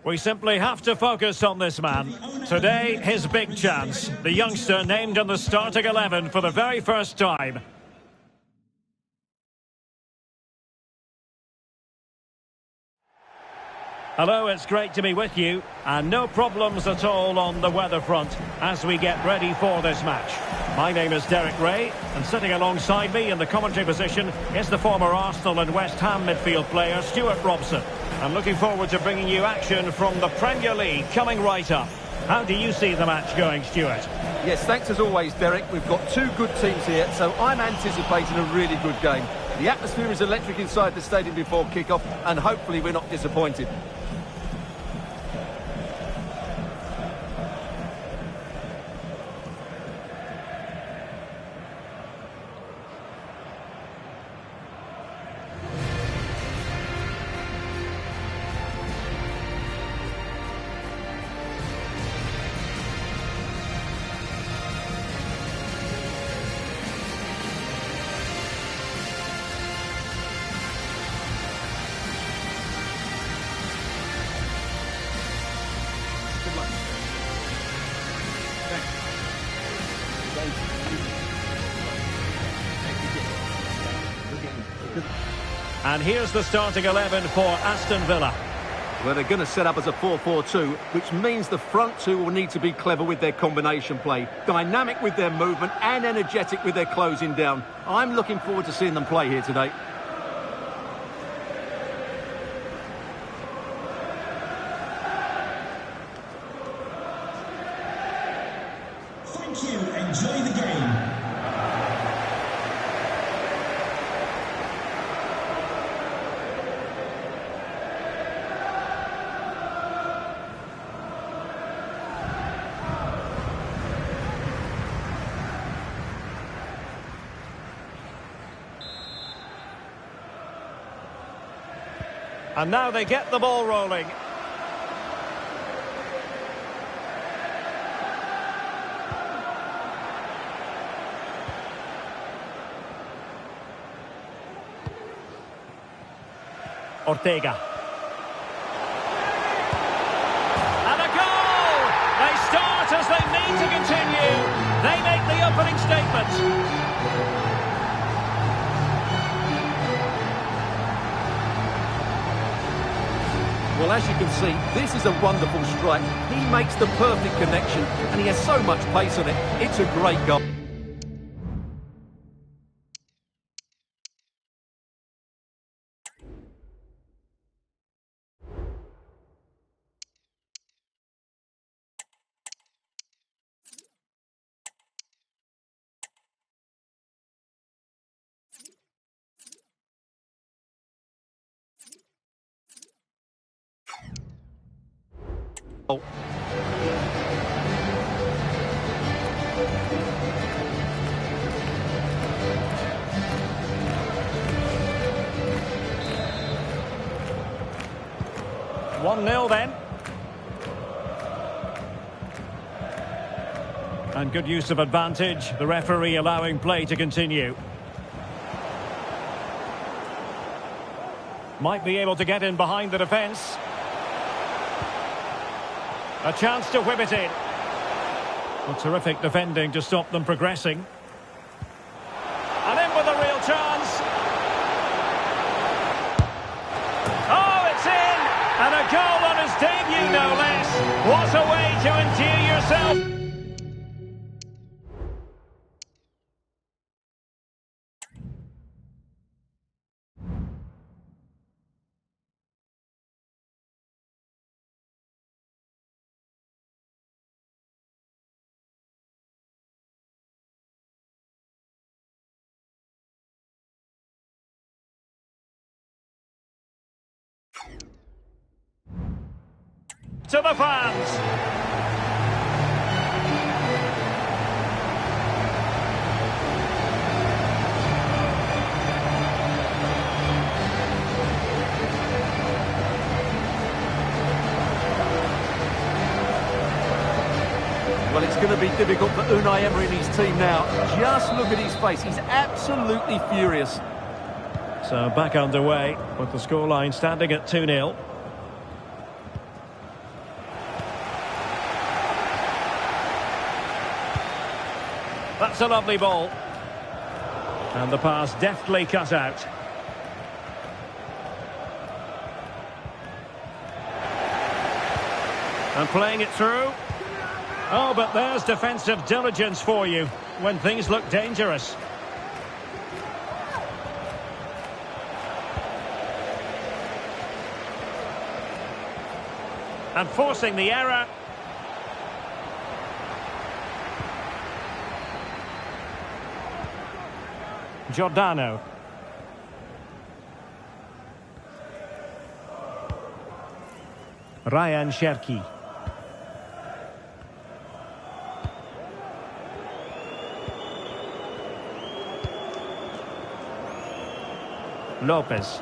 We simply have to focus on this man. Today, his big chance. The youngster named in the starting 11 for the very first time. Hello, it's great to be with you, and no problems at all on the weather front as we get ready for this match. My name is Derek Ray, and sitting alongside me in the commentary position is the former Arsenal and West Ham midfield player Stuart Robson. I'm looking forward to bringing you action from the Premier League coming right up. How do you see the match going, Stuart? Yes, thanks as always, Derek. We've got two good teams here, so I'm anticipating a really good game. The atmosphere is electric inside the stadium before kick-off, and hopefully we're not disappointed. And here's the starting 11 for Aston Villa. Well, they're going to set up as a 4-4-2, which means the front two will need to be clever with their combination play, dynamic with their movement and energetic with their closing down. I'm looking forward to seeing them play here today. Thank you. Enjoy the game. And now they get the ball rolling. Ortega. And a goal! They start as they need to continue. They make the opening statement. Well, as you can see, this is a wonderful strike. He makes the perfect connection, and he has so much pace on it. It's a great goal. Oh. One 0 then. And good use of advantage. The referee allowing play to continue. Might be able to get in behind the defence. A chance to whip it in. A terrific defending to stop them progressing. And in with a real chance. Oh, it's in! And a goal on his debut, no less. What a way to endear yourself. To the fans. Well, it's going to be difficult for Unai Emery and his team now. Just look at his face. He's absolutely furious. So back underway with the scoreline standing at 2-0. That's a lovely ball. And the pass deftly cut out. And playing it through. Oh, but there's defensive diligence for you when things look dangerous. And forcing the error. Giordano. Ryan Cherki. Lopez.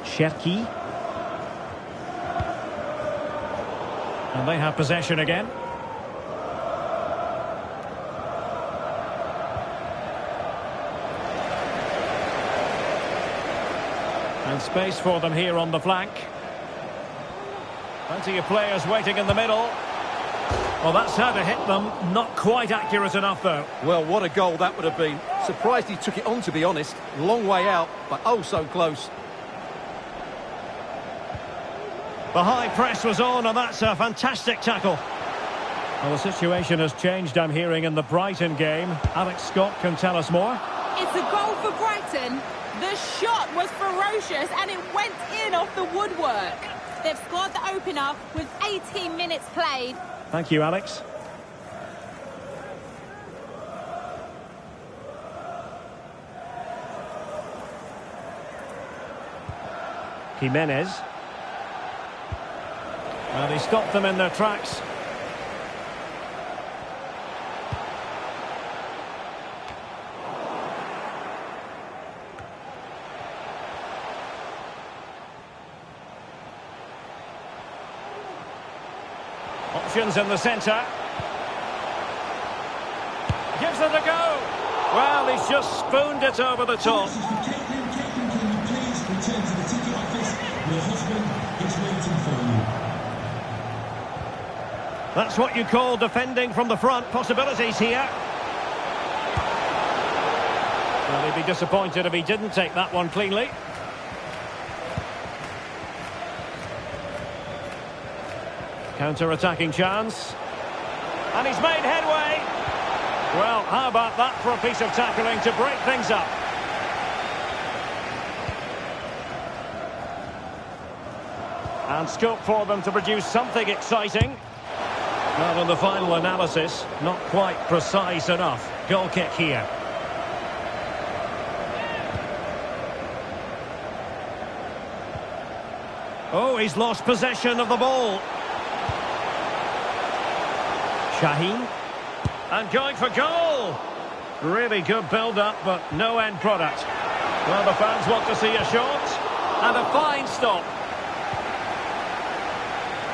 Cherki. And they have possession again. And space for them here on the flank. Plenty of players waiting in the middle. Well, that's how to hit them. Not quite accurate enough, though. Well, what a goal that would have been. Surprised he took it on, to be honest. Long way out, but oh so close. The high press was on, and that's a fantastic tackle. Well, the situation has changed, I'm hearing, in the Brighton game. Alex Scott can tell us more. It's a goal for Brighton. The shot was ferocious, and it went in off the woodwork. They've scored the opener with 18 minutes played. Thank you, Alex. Jimenez. Well, he stopped them in their tracks. Options in the centre. Gives it a go. Well, he's just spooned it over the top. This is for Caitlin. Caitlin, can you please return to the ticket office? Your husband is waiting for you. That's what you call defending from the front. Possibilities here. Well, he'd be disappointed if he didn't take that one cleanly. Counter-attacking chance. And he's made headway. Well, how about that for a piece of tackling to break things up? And scope for them to produce something exciting. Well, in the final analysis, not quite precise enough. Goal kick here. Oh, he's lost possession of the ball. Shaheen. And going for goal. Really good build-up, but no end product. Well, the fans want to see a shot. And a fine stop.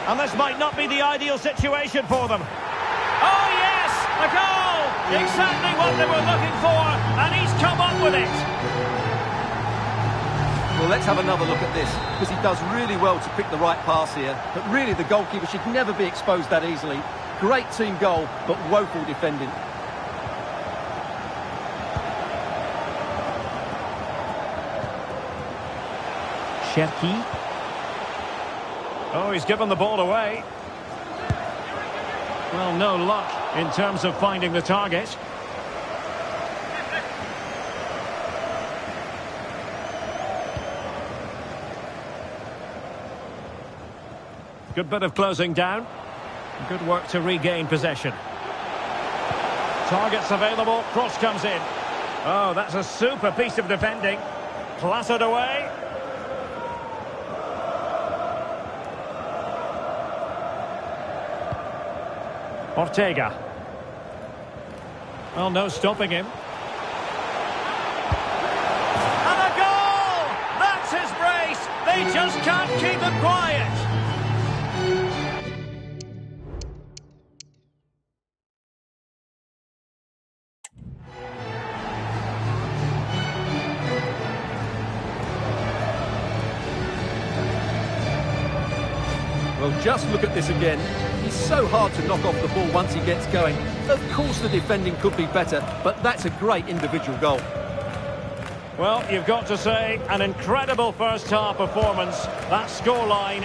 And this might not be the ideal situation for them. Oh, yes! A goal! Exactly what they were looking for, and he's come up with it. Well, let's have another look at this, because he does really well to pick the right pass here. But really, the goalkeeper should never be exposed that easily. Great team goal, but woeful defending. Cherki. Oh, he's given the ball away. Well, no luck in terms of finding the target. Good bit of closing down. Good work to regain possession. Targets available. Cross comes in. Oh, that's a super piece of defending. Clattered away. Ortega. Well, no stopping him. And a goal! That's his brace! They just can't keep him quiet! Well, just look at this again. He's so hard to knock off the ball once he gets going. Of course the defending could be better, but that's a great individual goal. Well, you've got to say, an incredible first-half performance. That scoreline,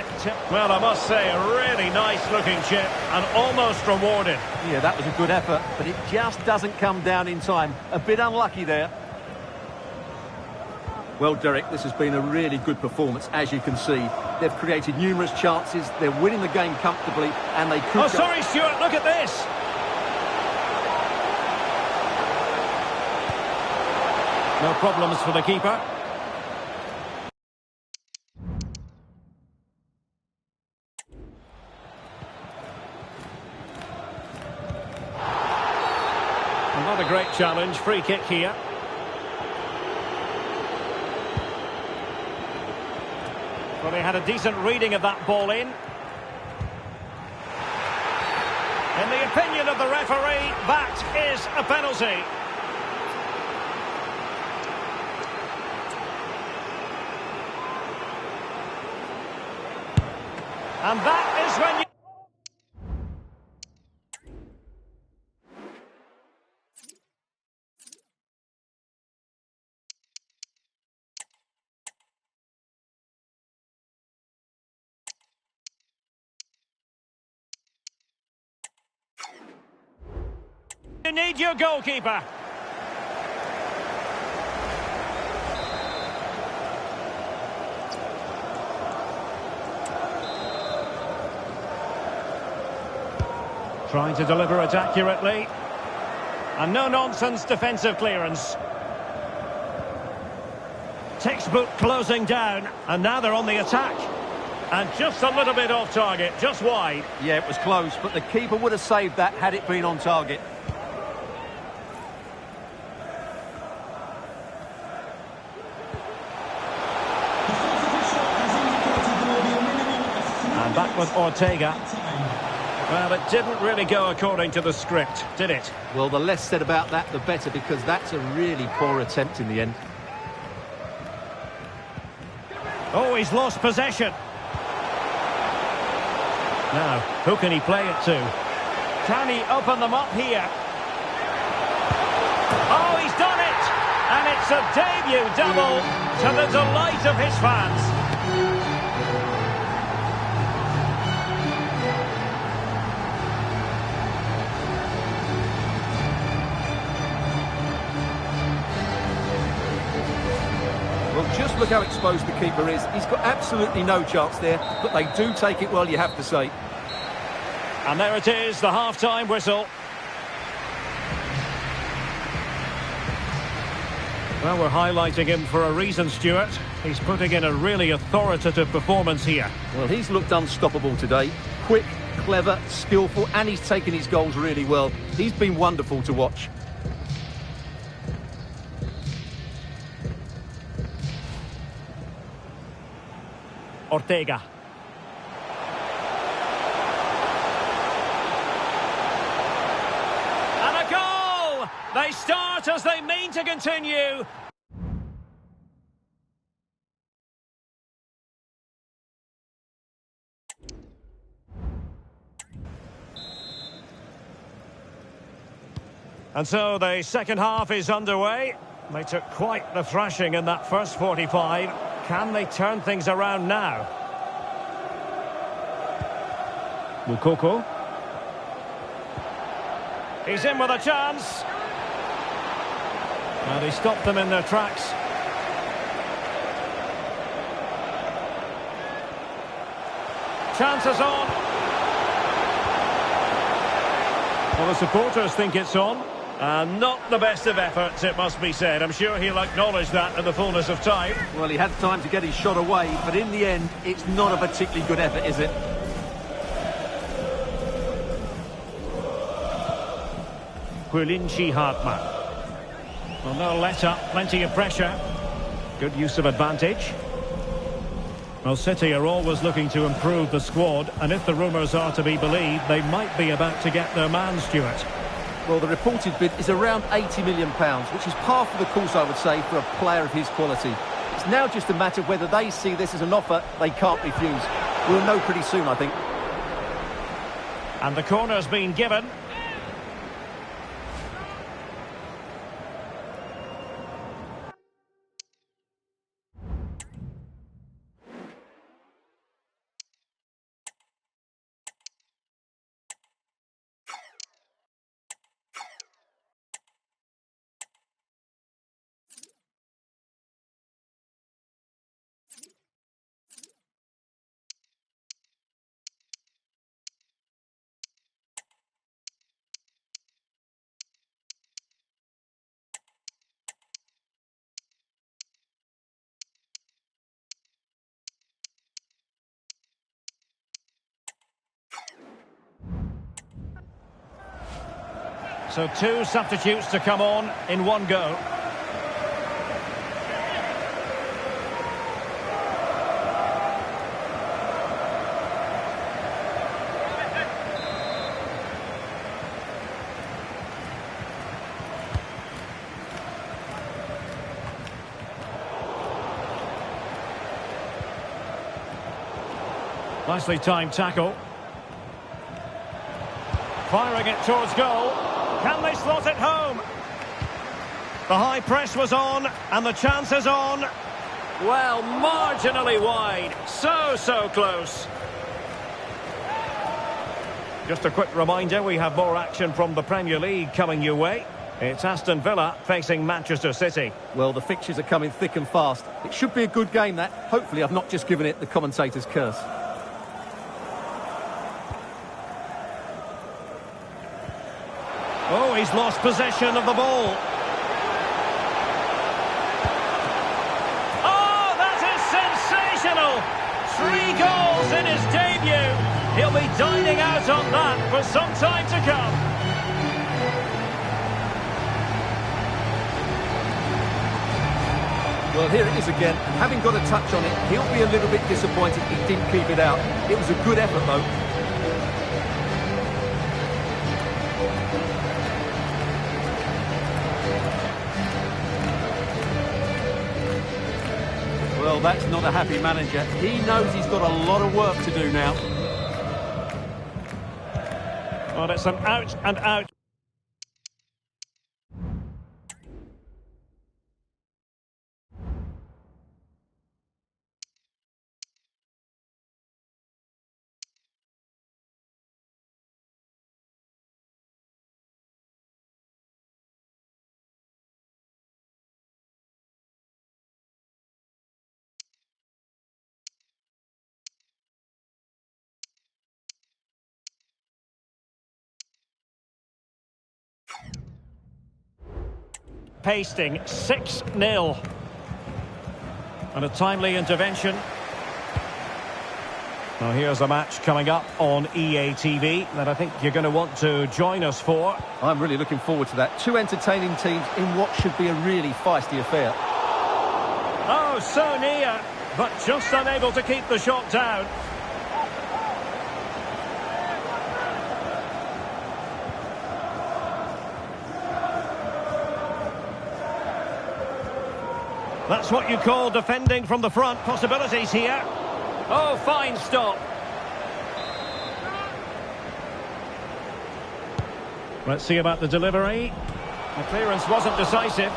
well, I must say, a really nice-looking chip and almost rewarded. Yeah, that was a good effort, but it just doesn't come down in time. A bit unlucky there. Well, Derek, this has been a really good performance, as you can see. They've created numerous chances, they're winning the game comfortably, and they could... Oh, sorry, Stuart, look at this! No problems for the keeper. Another great challenge, free kick here. Well, they had a decent reading of that ball in. In the opinion of the referee, that is a penalty. And that is when you need your goalkeeper. Trying to deliver it accurately. And no-nonsense defensive clearance. Textbook closing down, and now they're on the attack. And just a little bit off target, just wide. Yeah, it was close, but the keeper would have saved that had it been on target. And back with Ortega. Well, it didn't really go according to the script, did it? Well, the less said about that, the better, because that's a really poor attempt in the end. Oh, he's lost possession. Now, who can he play it to? Can he open them up here? Oh, he's done it! And it's a debut double to the delight of his fans. Well, just look how exposed the keeper is. He's got absolutely no chance there, but they do take it well, you have to say. And there it is, the half-time whistle. Well, we're highlighting him for a reason, Stuart. He's putting in a really authoritative performance here. Well, he's looked unstoppable today. Quick, clever, skillful, and he's taken his goals really well. He's been wonderful to watch. Ortega. And a goal! They start as they mean to continue. And so the second half is underway. They took quite the thrashing in that first 45. Can they turn things around now? Mukoko. He's in with a chance. And he stopped them in their tracks. Chances on. Well, the supporters think it's on. And not the best of efforts, it must be said. I'm sure he'll acknowledge that in the fullness of time. Well, he had time to get his shot away, but in the end, it's not a particularly good effort, is it? Quilinci Hartmann. Well, no let-up, plenty of pressure. Good use of advantage. Well, City are always looking to improve the squad, and if the rumours are to be believed, they might be about to get their man, Stuart. Well, the reported bid is around £80 million, which is par for the course, I would say, for a player of his quality. It's now just a matter of whether they see this as an offer they can't refuse. We'll know pretty soon, I think. And the corner's been given. So 2 substitutes to come on in one go. Nicely timed tackle. Firing it towards goal. Can they slot it home? The high press was on, and the chance is on. Well, marginally wide. So close. Just a quick reminder, we have more action from the Premier League coming your way. It's Aston Villa facing Manchester City. Well, the fixtures are coming thick and fast. It should be a good game, that. Hopefully I've not just given it the commentator's curse. Oh, he's lost possession of the ball. Oh, that is sensational! 3 goals in his debut. He'll be dining out on that for some time to come. Well, here it is again. Having got a touch on it, he'll be a little bit disappointed he didn't keep it out. It was a good effort, though. Well, that's not a happy manager. He knows he's got a lot of work to do now. Well, it's an out and out. Pasting 6-0. And a timely intervention. Now here's a match coming up on EA TV that I think you're going to want to join us for. I'm really looking forward to that. 2 entertaining teams in what should be a really feisty affair. Oh, so near, but just unable to keep the shot down. That's what you call defending from the front. Possibilities here. Oh, fine stop. Let's see about the delivery. The clearance wasn't decisive.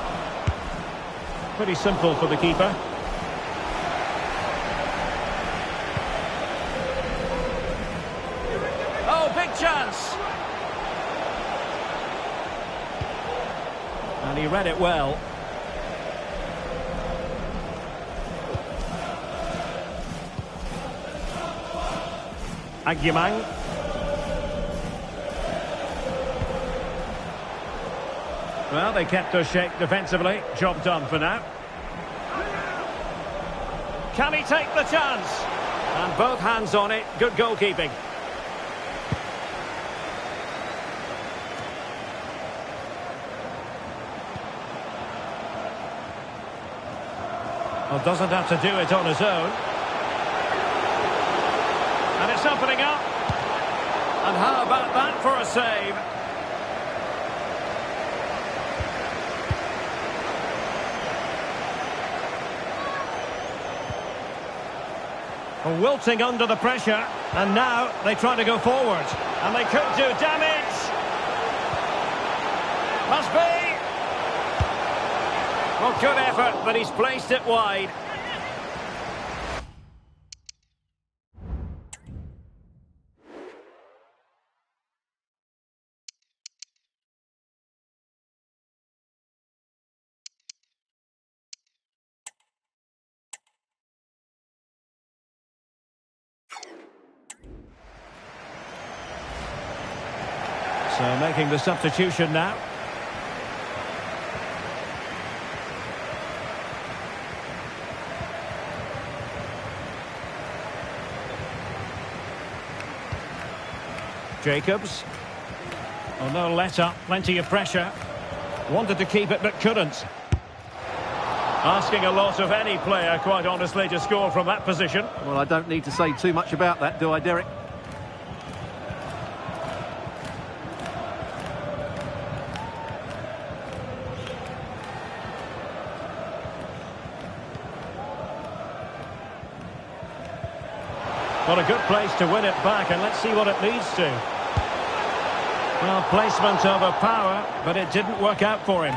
Pretty simple for the keeper. Oh, big chance. And he read it well. Agyemang. Well, they kept us shape defensively. Job done for now. Can he take the chance? And both hands on it. Good goalkeeping. Well, doesn't have to do it on his own. And it's opening up. And how about that for a save? Wilting under the pressure. And now they try to go forward. And they could do damage. Must be. Well, good effort, but he's placed it wide. So making the substitution now. Jacobs. Oh, no let up, plenty of pressure. Wanted to keep it but couldn't. Asking a lot of any player, quite honestly, to score from that position. Well, I don't need to say too much about that, do I, Derek? What a good place to win it back, and let's see what it leads to. Well, placement over power, but it didn't work out for him.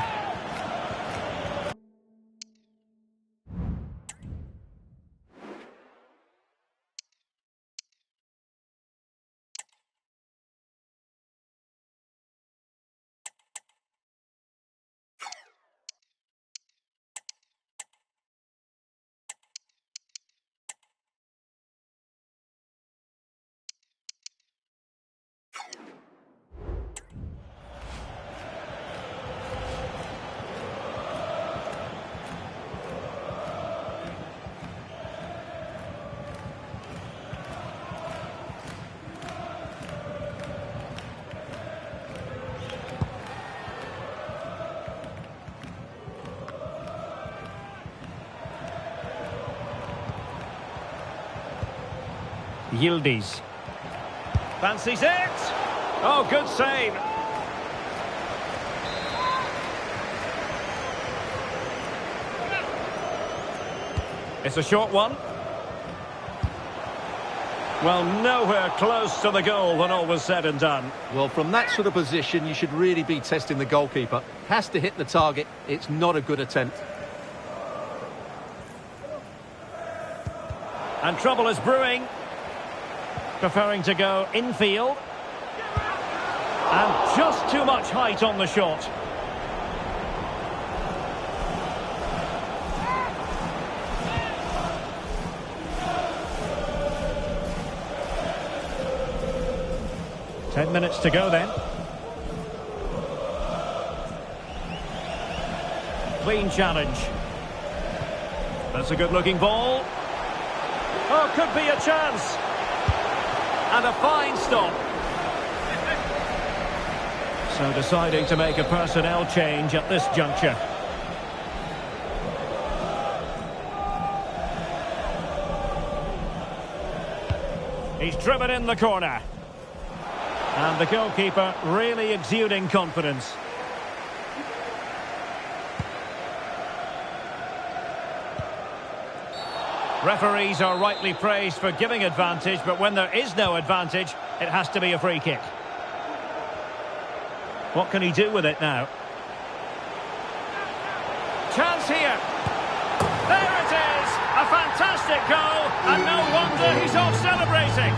Yildiz. Fancies it! Oh, good save! It's a short one. Well, nowhere close to the goal when all was said and done. Well, from that sort of position, you should really be testing the goalkeeper. Has to hit the target. It's not a good attempt. And trouble is brewing. Preferring to go infield. And just too much height on the shot. Ten minutes to go then. Clean challenge. That's a good-looking ball. Oh, could be a chance. And a fine stop. So deciding to make a personnel change at this juncture. He's driven in the corner. And the goalkeeper really exuding confidence. Referees are rightly praised for giving advantage, but when there is no advantage, it has to be a free kick. What can he do with it now? Chance here. There it is! A fantastic goal, and no wonder he's off celebrating.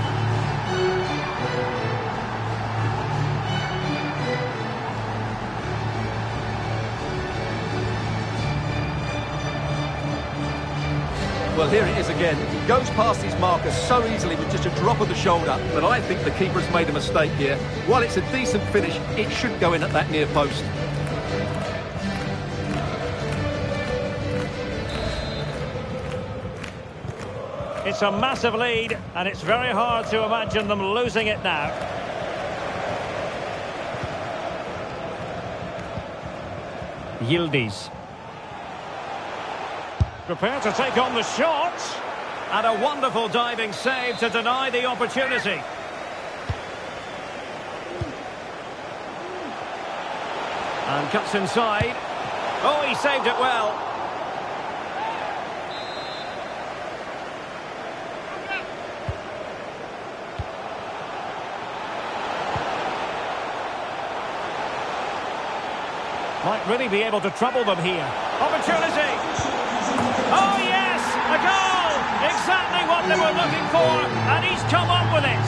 Well, here it is again. Goes past his marker so easily with just a drop of the shoulder, but I think the keeper has made a mistake here. While it's a decent finish, it should go in at that near post. It's a massive lead, and it's very hard to imagine them losing it now. Yildiz. Prepared to take on the shot. And a wonderful diving save to deny the opportunity. And cuts inside. Oh, he saved it well. Might really be able to trouble them here. Opportunity! Oh yes! A goal! Exactly what they were looking for, and he's come up with it!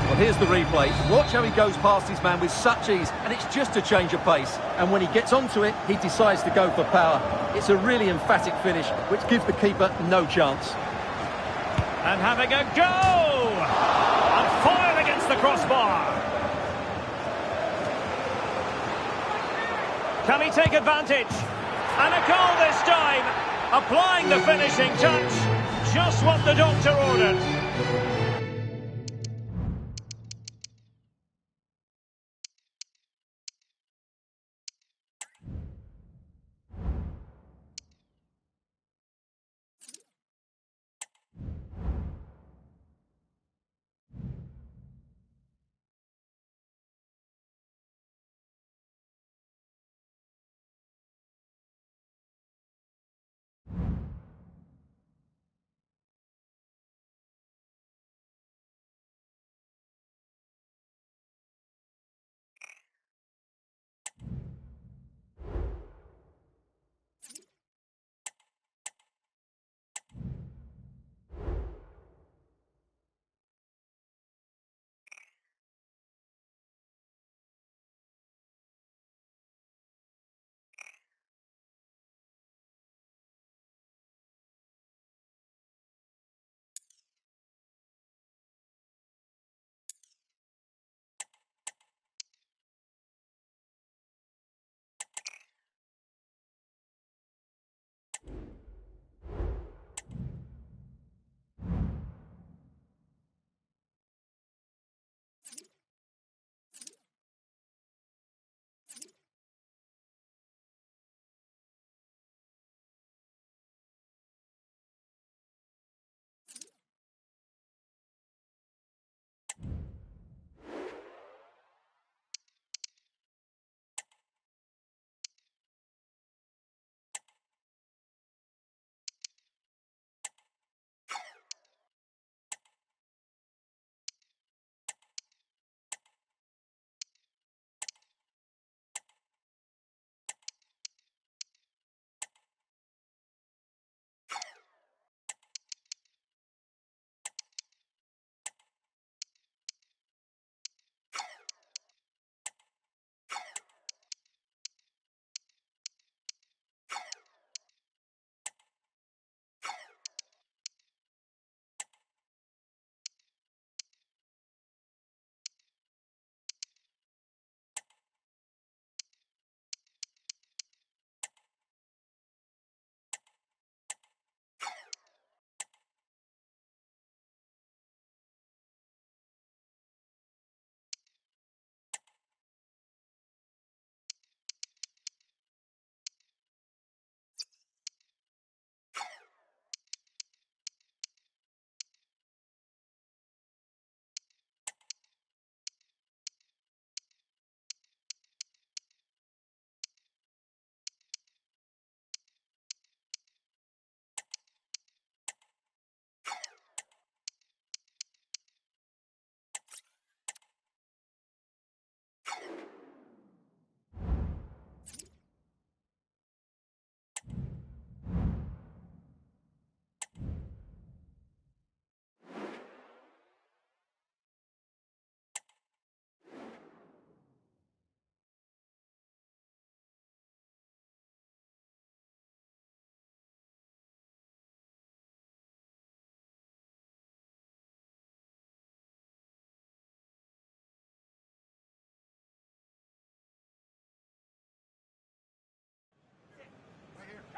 Well, here's the replay. Watch how he goes past his man with such ease, and it's just a change of pace. And when he gets onto it, he decides to go for power. It's a really emphatic finish, which gives the keeper no chance. And having a go! And foiled against the crossbar. Can he take advantage? And a goal this time! Applying the finishing touch. Just what the doctor ordered.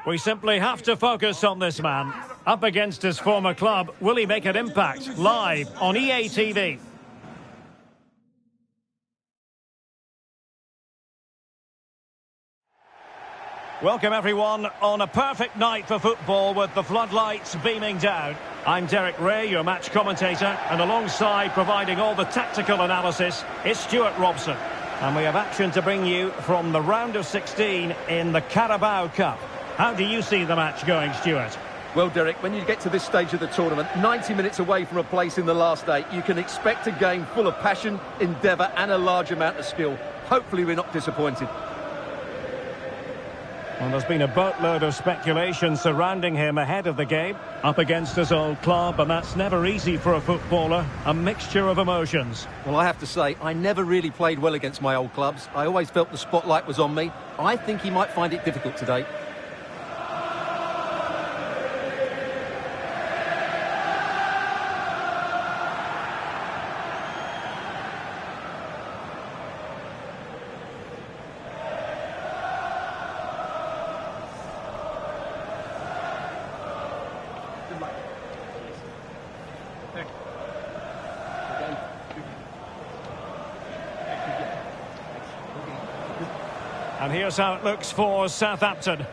We simply have to focus on this man. Up against his former club, will he make an impact? Live on EA TV. Welcome everyone on a perfect night for football with the floodlights beaming down. I'm Derek Ray, your match commentator, and alongside providing all the tactical analysis is Stuart Robson. And we have action to bring you from the round of 16 in the Carabao Cup. How do you see the match going, Stuart? Well, Derek, when you get to this stage of the tournament, 90 minutes away from a place in the last eight, you can expect a game full of passion, endeavour and a large amount of skill. Hopefully we're not disappointed. Well, there's been a boatload of speculation surrounding him ahead of the game. Up against his old club, and that's never easy for a footballer. A mixture of emotions. Well, I have to say, I never really played well against my old clubs. I always felt the spotlight was on me. I think he might find it difficult today. And here's how it looks for Southampton.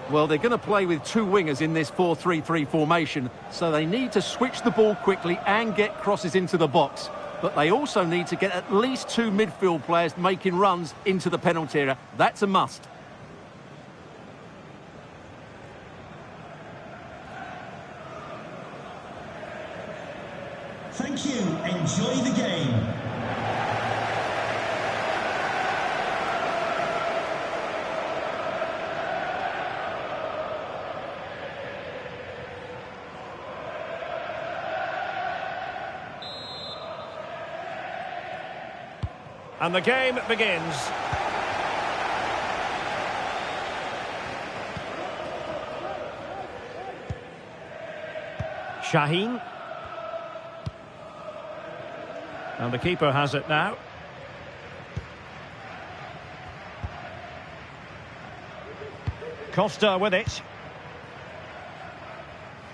Well, they're going to play with two wingers in this 4-3-3 formation, so they need to switch the ball quickly and get crosses into the box. But they also need to get at least two midfield players making runs into the penalty area. That's a must. Thank you. Enjoy the game. And the game begins. Shaheen. And the keeper has it now. Costa with it.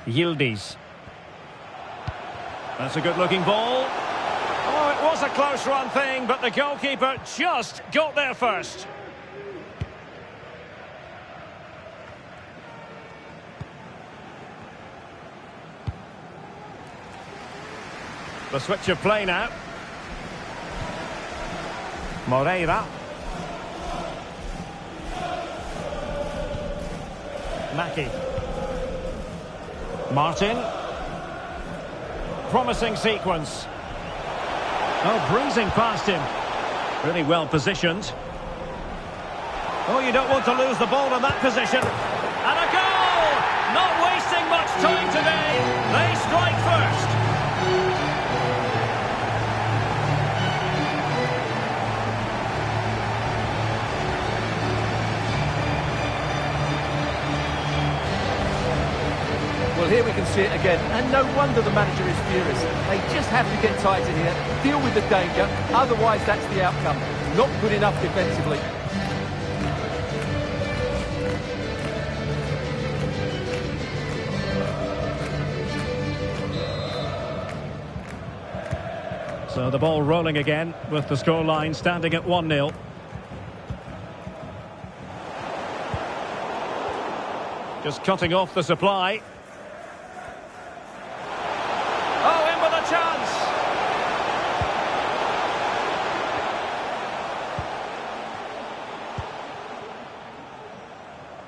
Yildiz. That's a good-looking ball. Oh, it was a close-run thing, but the goalkeeper just got there first. The switch of play now. Moreira. Mackie. Martin. Promising sequence. Oh, breezing past him. Really well positioned. Oh, you don't want to lose the ball in that position. And a goal! Not wasting much time today. They strike first. Well, here we can see it again, and no wonder the manager is furious. They just have to get tighter here, deal with the danger, otherwise that's the outcome. Not good enough defensively. So the ball rolling again, with the scoreline standing at 1-0. Just cutting off the supply. Oh, in with a chance!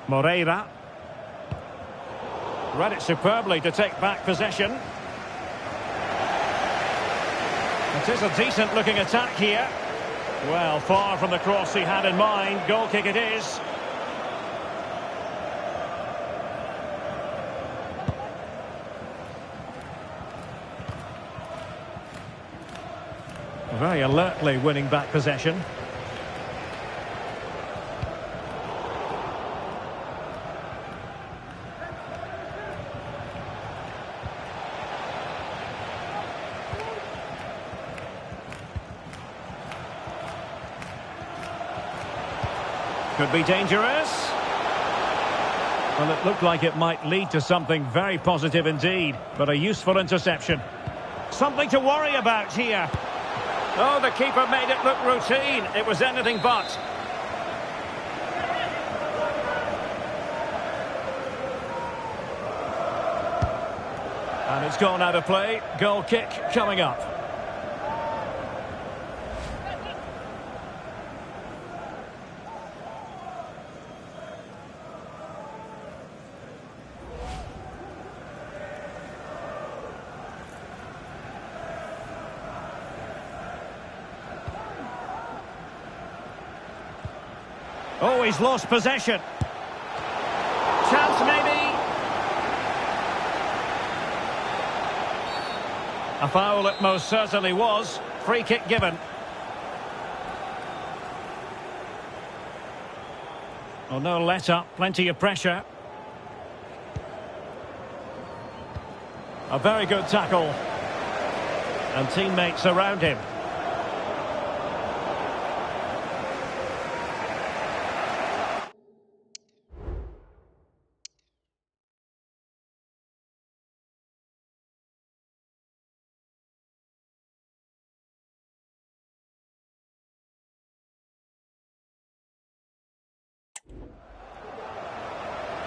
Moreira. Read it superbly to take back possession. It is a decent-looking attack here. Well, far from the cross he had in mind. Goal kick it is. Very alertly winning back possession. Could be dangerous. Well, it looked like it might lead to something very positive indeed, but a useful interception. Something to worry about here. Oh, the keeper made it look routine. It was anything but. And it's gone out of play. Goal kick coming up. Oh, he's lost possession. Chance maybe. A foul it most certainly was. Free kick given. Oh, no let up. Plenty of pressure. A very good tackle. And teammates around him.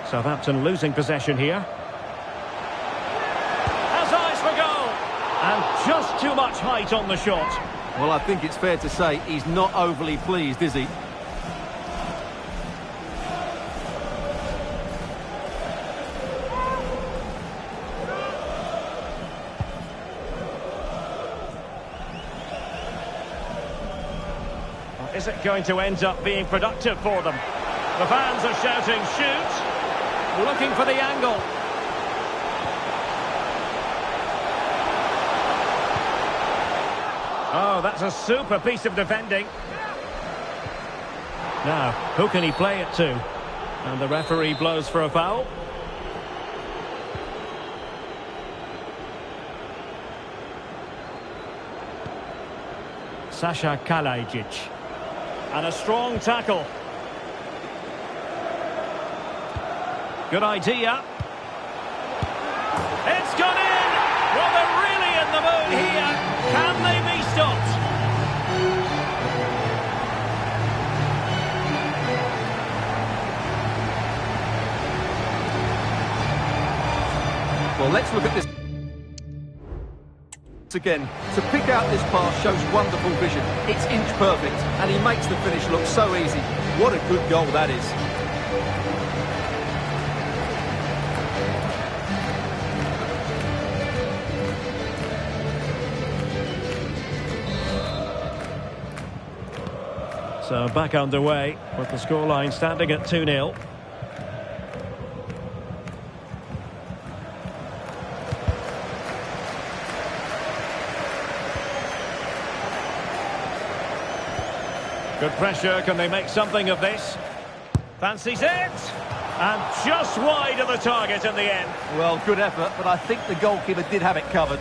Southampton losing possession here. Has eyes for goal. And just too much height on the shot. Well, I think it's fair to say he's not overly pleased, is he? Is it going to end up being productive for them? The fans are shouting, shoot! Looking for the angle. Oh, that's a super piece of defending. Now, who can he play it to? And the referee blows for a foul. Sasha Kalajic. And a strong tackle. Good idea. It's gone in! Well, they're really in the mood here. Can they be stopped? Well, let's look at this again. To pick out this pass shows wonderful vision. It's inch perfect, and he makes the finish look so easy. What a good goal that is. So back underway with the scoreline standing at 2-0. Good pressure. Can they make something of this? Fancies it. And just wide of the target in the end. Well, good effort, but I think the goalkeeper did have it covered.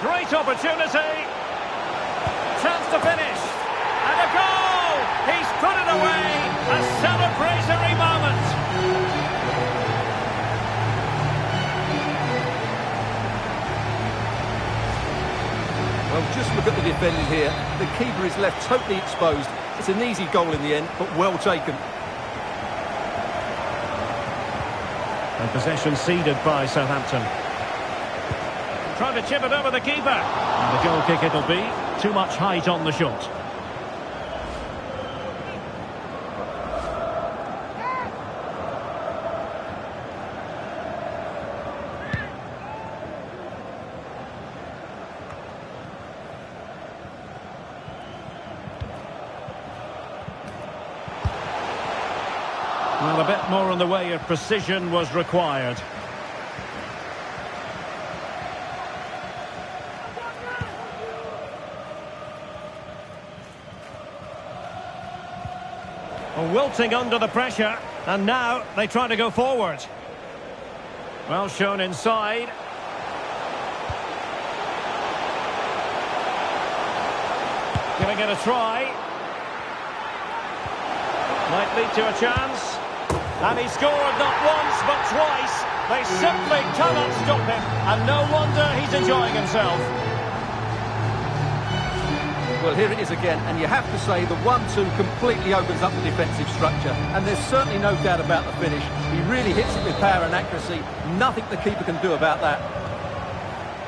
Great opportunity. Chance to finish. And a goal! He's put it away. A celebratory moment. Well, just look at the defending here. The keeper is left totally exposed. It's an easy goal in the end, but well taken. And possession ceded by Southampton. Trying to chip it over the keeper. And the goal kick it'll be. Too much height on the shot. Well, a bit more in the way of precision was required. Wilting under the pressure, and now they try to go forward. Well shown inside. Giving it a try. Might lead to a chance. And he scored not once but twice. They simply cannot stop him, and no wonder he's enjoying himself. Well, here it is again, and you have to say the 1-2 completely opens up the defensive structure, and there's certainly no doubt about the finish. He really hits it with power and accuracy. Nothing the keeper can do about that.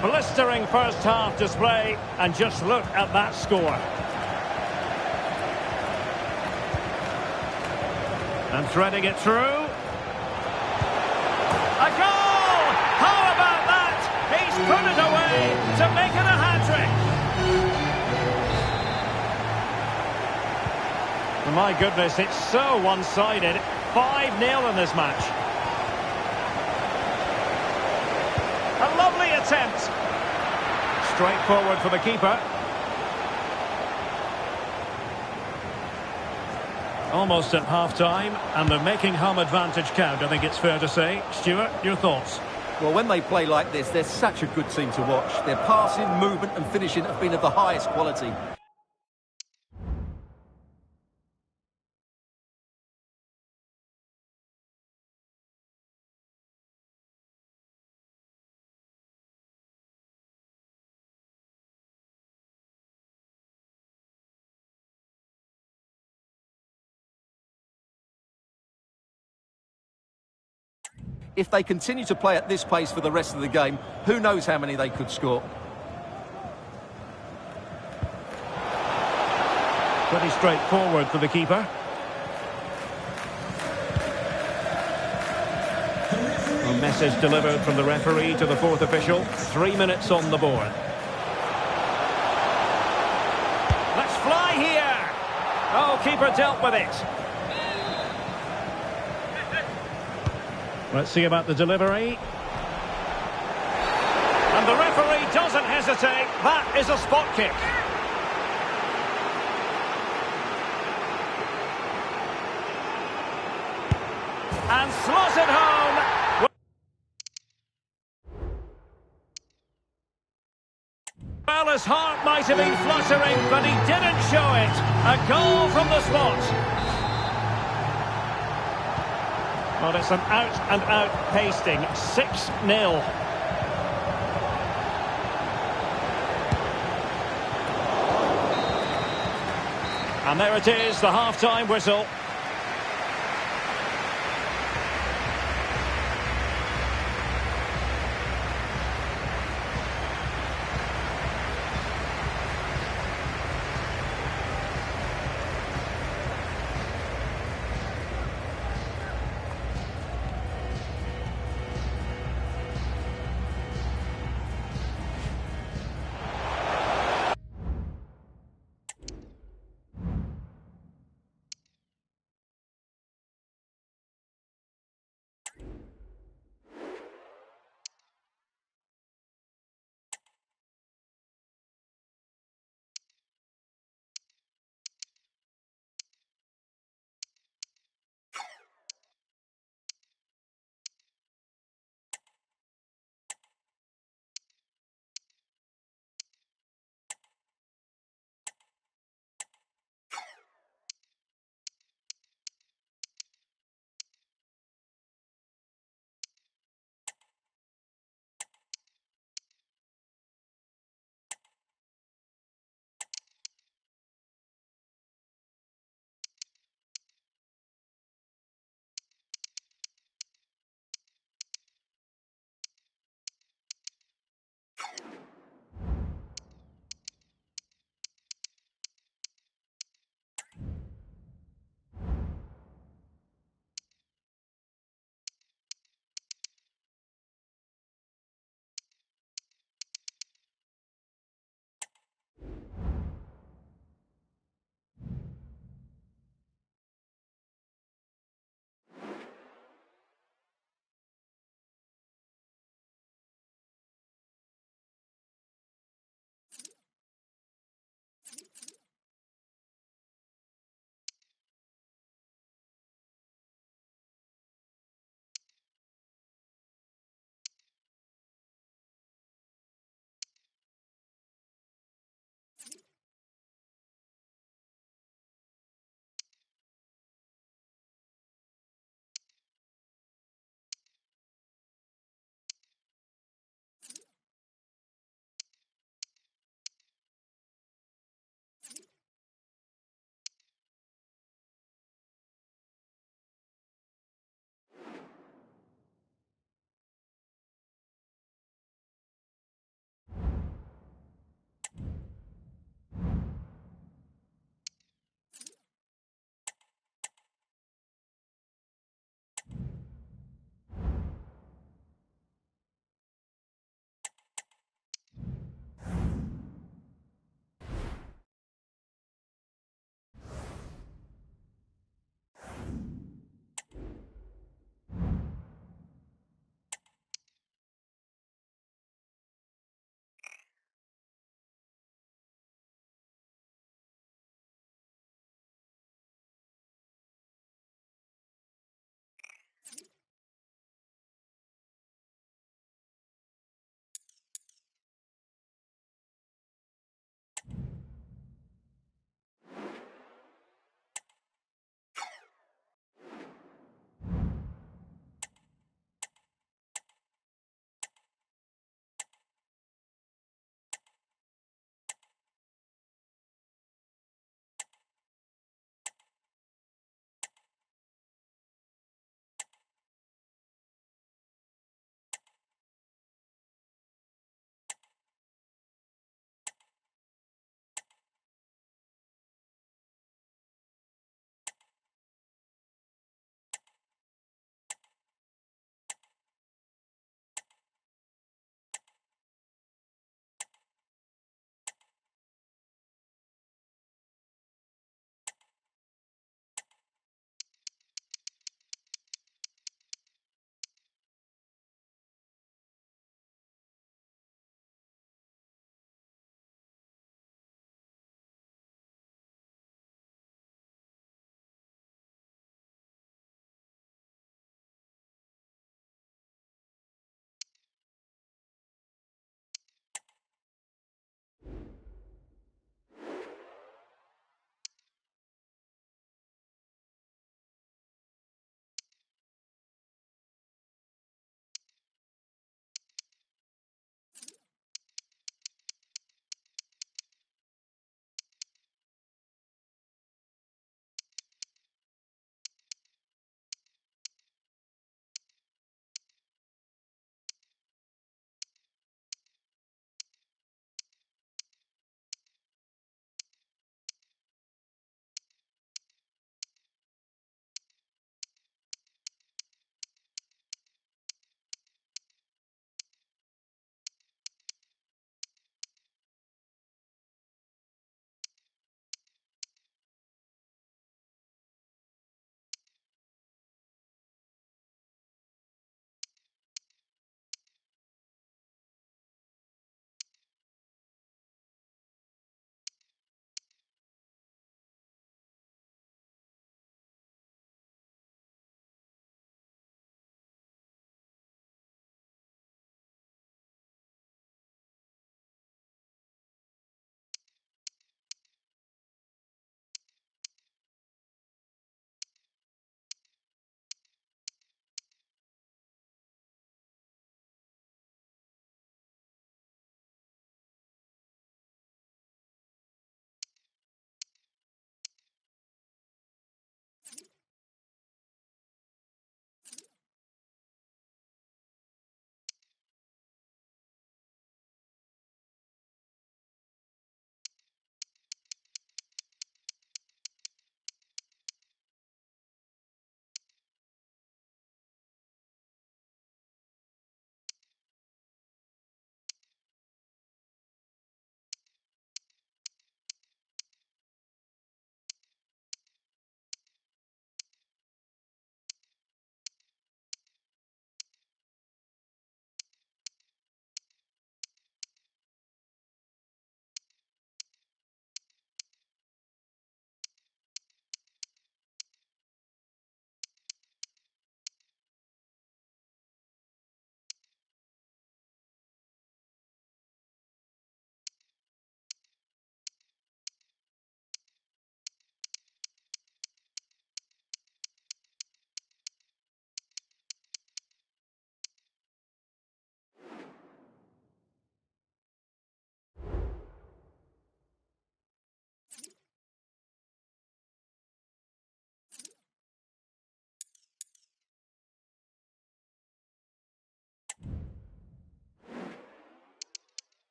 Blistering first half display, and just look at that score. And threading it through. A goal! put it away to make it a hat-trick. My goodness, it's so one-sided. 5-0 in this match. A lovely attempt. Straightforward for the keeper. Almost at half-time, and they're making home advantage count, I think it's fair to say. Stuart, your thoughts? Well, when they play like this, they're such a good team to watch. Their passing, movement and finishing have been of the highest quality. If they continue to play at this pace for the rest of the game, who knows how many they could score. Pretty straightforward for the keeper. A message delivered from the referee to the fourth official. 3 minutes on the board. Let's fly here! Oh, keeper dealt with it. Let's see about the delivery. And the referee doesn't hesitate. That is a spot kick. And slots it home. Well, his heart might have been fluttering, but he didn't show it. A goal from the spot. Well, it's an out-and-out pasting. 6-0. And there it is, the half-time whistle.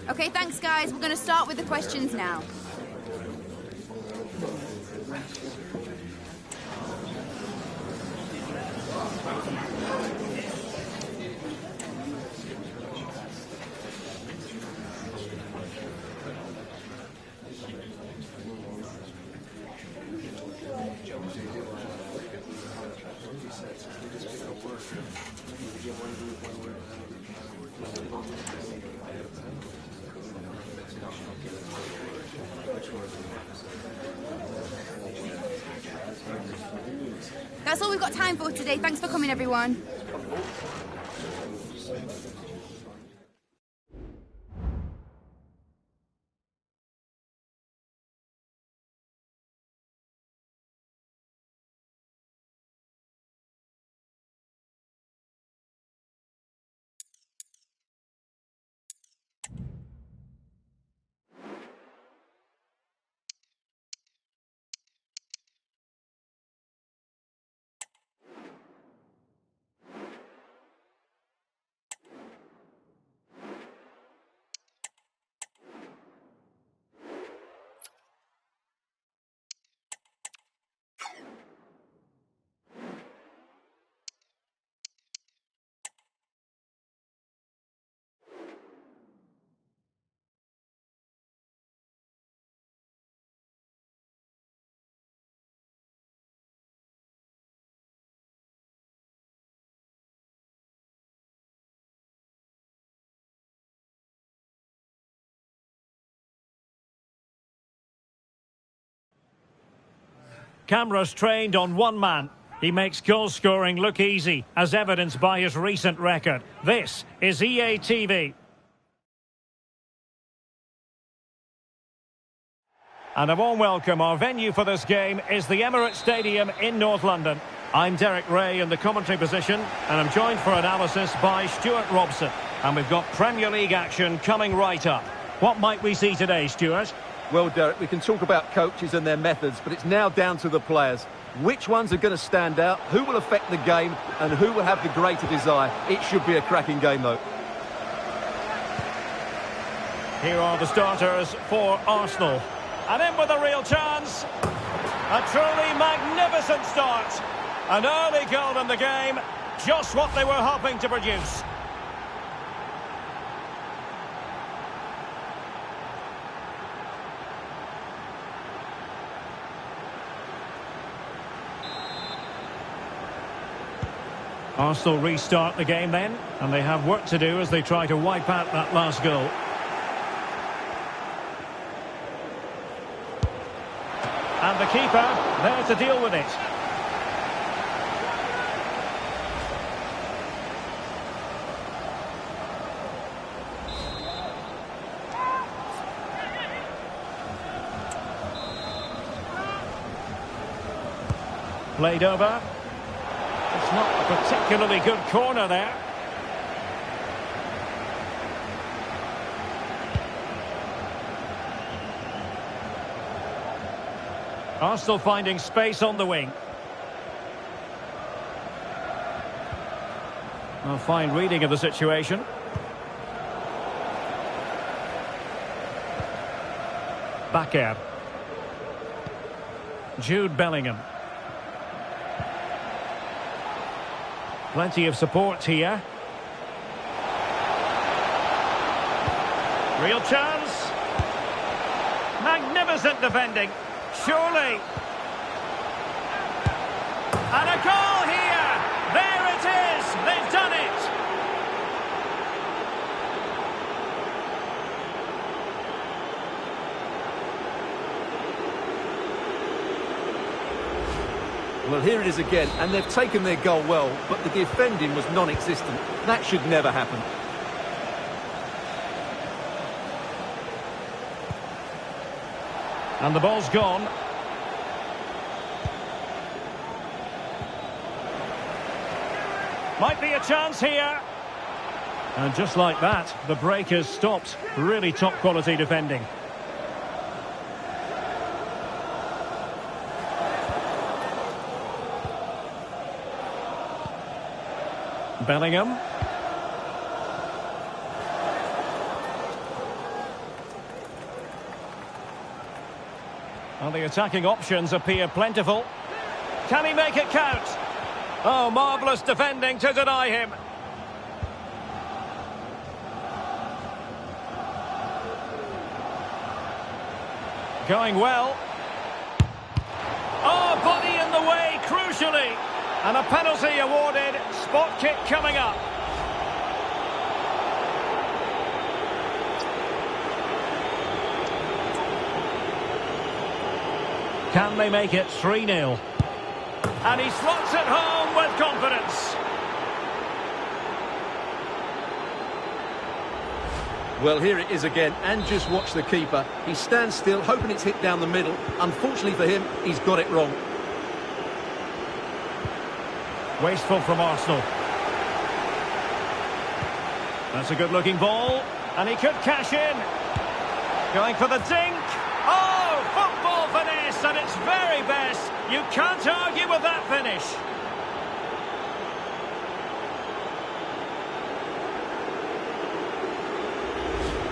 Okay, thanks, guys. We're going to start with the questions now. That's all we've got time for today. Thanks for coming, everyone. Cameras trained on one man. He makes goal scoring look easy, as evidenced by his recent record. This is EA TV. And a warm welcome. Our venue for this game is the Emirates Stadium in North London. I'm Derek Ray in the commentary position, and I'm joined for analysis by Stuart Robson. And we've got Premier League action coming right up. What might we see today, Stuart? Well, Derek, we can talk about coaches and their methods, but it's now down to the players. Which ones are going to stand out, who will affect the game, and who will have the greater desire? It should be a cracking game, though. Here are the starters for Arsenal. And in with a real chance. A truly magnificent start. An early goal in the game. Just what they were hoping to produce. Arsenal restart the game then, and they have work to do as they try to wipe out that last goal. And the keeper there to deal with it. Played over. It's not a particularly good corner there. Arsenal finding space on the wing. A fine reading of the situation. Bakker. Jude Bellingham. Plenty of support here. Real chance. Magnificent defending. Surely. And a goal here. There it is. They've done it. Well, here it is again, and they've taken their goal well, but the defending was non-existent. That should never happen. And the ball's gone. Might be a chance here. And just like that, the break has stopped. Really top quality defending. Bellingham. And the attacking options appear plentiful. Can he make it count? Oh, marvellous defending to deny him. Going well. Oh, body in the way, crucially. And a penalty awarded. Spot kick coming up. Can they make it 3-0? And he slots it home with confidence. Well, here it is again, and just watch the keeper. He stands still, hoping it's hit down the middle. Unfortunately for him, he's got it wrong. Wasteful from Arsenal. That's a good-looking ball, and he could cash in. Going for the dink. Oh, football finesse at its very best. You can't argue with that finish.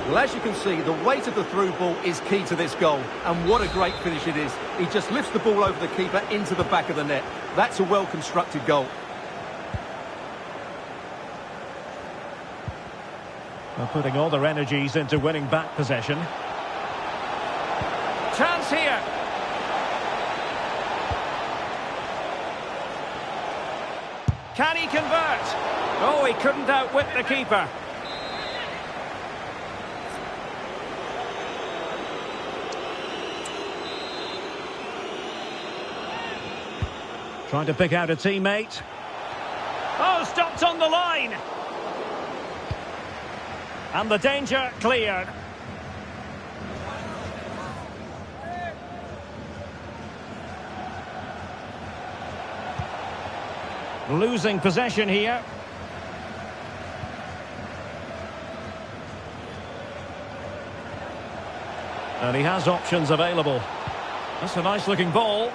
Well, as you can see, the weight of the through ball is key to this goal. And what a great finish it is. He just lifts the ball over the keeper into the back of the net. That's a well-constructed goal. They're putting all their energies into winning back possession. Chance here. Can he convert? Oh, he couldn't outwit the keeper. Trying to pick out a teammate. Oh, stopped on the line. And the danger cleared. Losing possession here. And he has options available. That's a nice looking ball.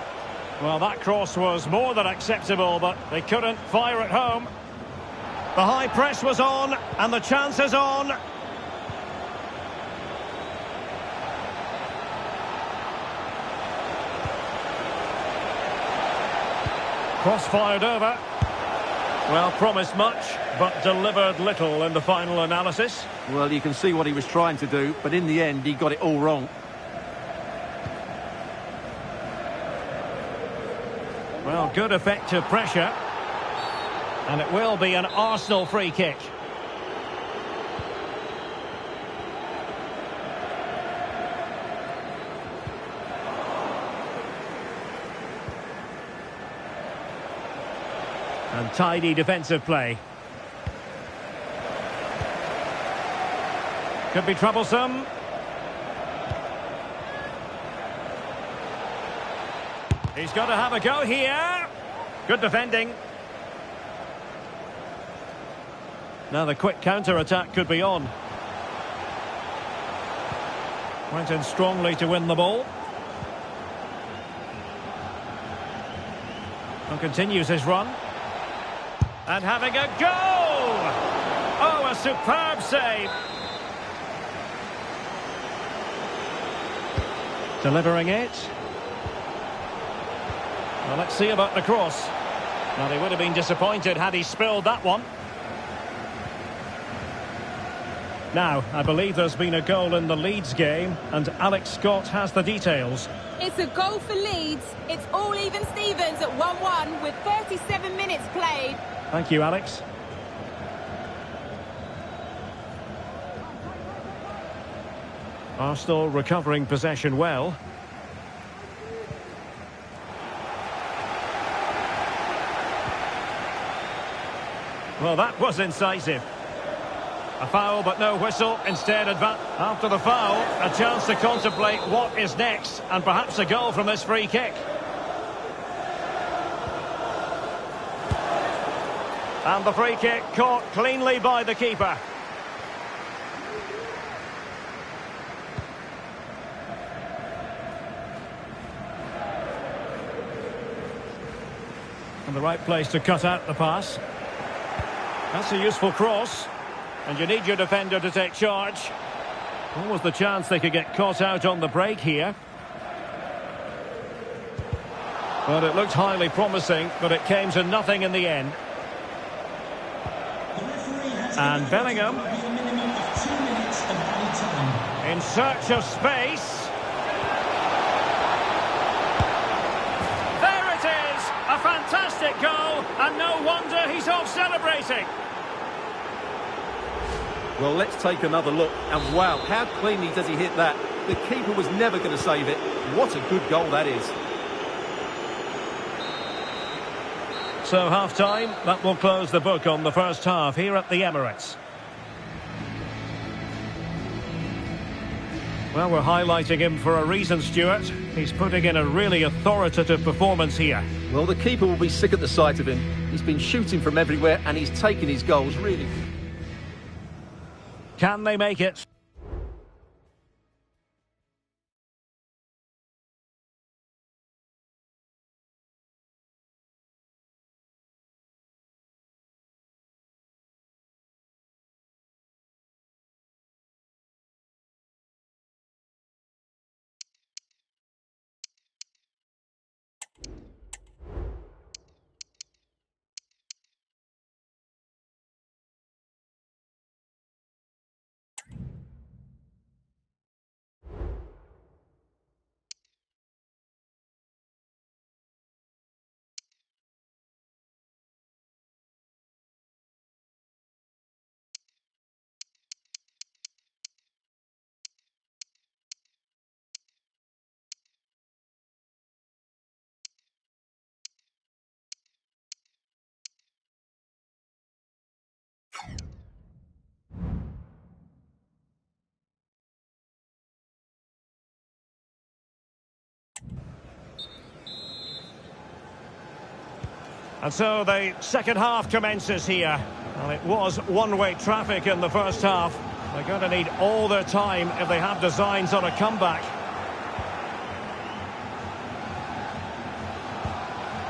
Well, that cross was more than acceptable, but they couldn't fire it home. The high press was on, and the chance is on. Cross fired over. Well, promised much, but delivered little in the final analysis. Well, you can see what he was trying to do, but in the end, he got it all wrong. Well, good effective pressure. And it will be an Arsenal free kick. And tidy defensive play. Could be troublesome. He's got to have a go here. Good defending. Now the quick counter-attack could be on. Went in strongly to win the ball. And continues his run. And having a goal! Oh, a superb save. Delivering it. Well, let's see about the cross. Well, he would have been disappointed had he spilled that one. Now, I believe there's been a goal in the Leeds game, and Alex Scott has the details. It's a goal for Leeds. It's all even Stevens at 1-1 with 37 minutes played. Thank you, Alex. Arsenal recovering possession well. Well, that was incisive. A foul, but no whistle. Instead, after the foul, a chance to contemplate what is next, and perhaps a goal from this free kick. And the free kick caught cleanly by the keeper. And the right place to cut out the pass. That's a useful cross. And you need your defender to take charge. What was the chance they could get caught out on the break here? Well, it looked highly promising, but it came to nothing in the end. And Bellingham in search of space. There it is! A fantastic goal, and no wonder he's off celebrating. Well, let's take another look. And wow, how cleanly does he hit that? The keeper was never going to save it. What a good goal that is. So half-time, that will close the book on the first half here at the Emirates. Well, we're highlighting him for a reason, Stuart. He's putting in a really authoritative performance here. Well, the keeper will be sick at the sight of him. He's been shooting from everywhere and he's taken his goals really. Can they make it? And so the second half commences here. Well, it was one-way traffic in the first half. They're going to need all their time if they have designs on a comeback.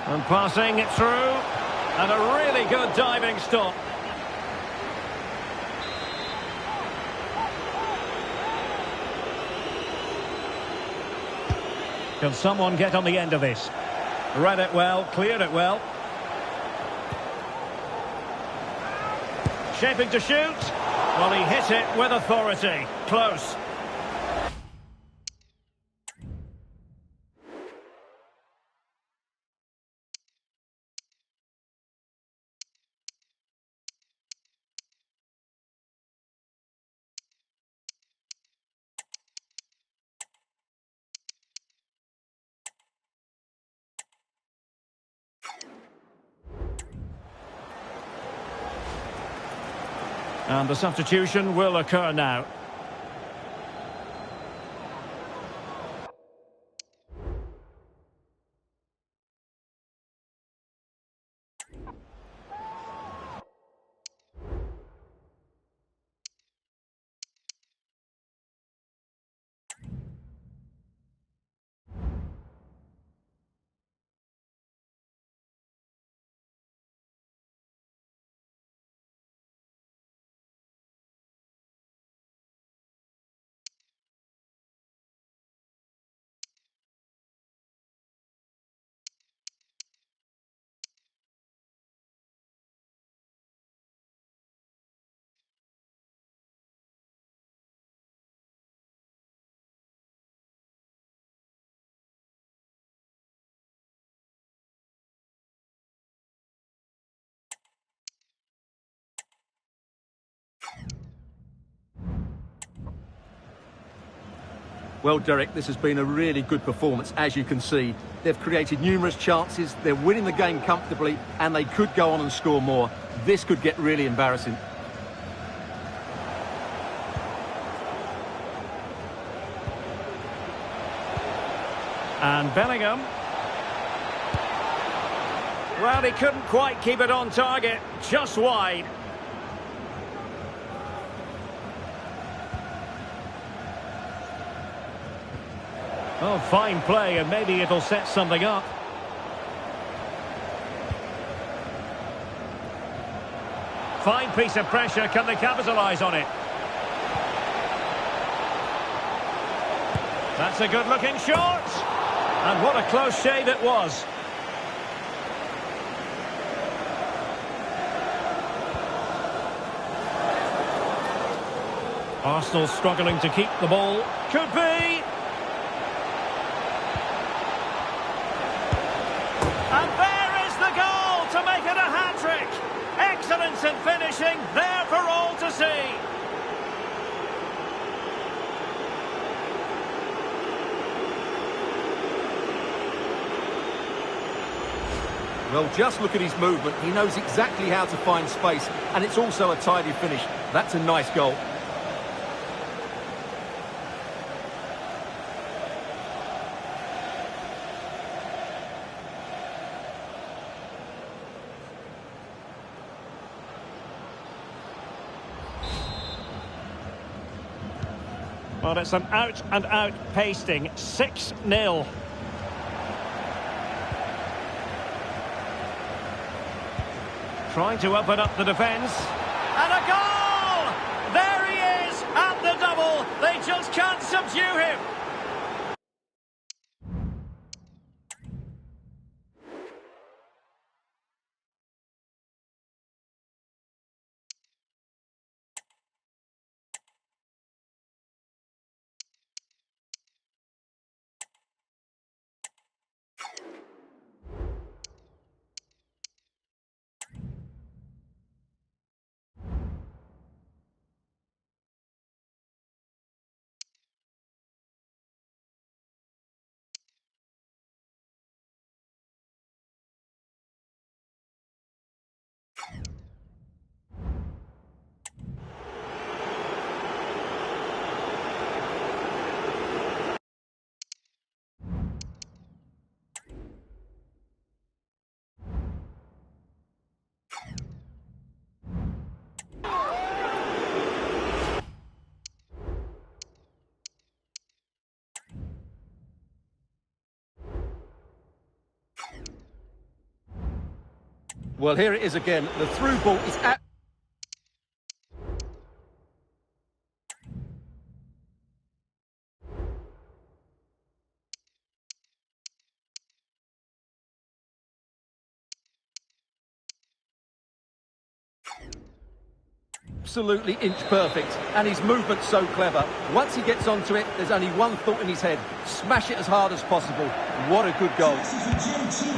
And passing it through. And a really good diving stop. Can someone get on the end of this? Read it well, cleared it well. Shaping to shoot. Well, he hit it with authority. Close. And the substitution will occur now. Well, Derek, this has been a really good performance, as you can see. They've created numerous chances, they're winning the game comfortably, and they could go on and score more. This could get really embarrassing. And Bellingham. Well, he couldn't quite keep it on target, just wide. Oh, fine play, and maybe it'll set something up. Fine piece of pressure, can they capitalise on it? That's a good-looking shot! And what a close shave it was. Arsenal struggling to keep the ball. Could be! And there is the goal to make it a hat-trick. Excellence in finishing, there for all to see. Well, just look at his movement. He knows exactly how to find space, and it's also a tidy finish. That's a nice goal. Well, it's an out-and-out pasting, 6-0. Trying to open up the defence. And a goal! There he is, at the double. They just can't subdue him. Well, here it is again. The through ball is at... absolutely inch perfect, and his movement's so clever. Once he gets onto it, there's only one thought in his head: smash it as hard as possible. What a good goal.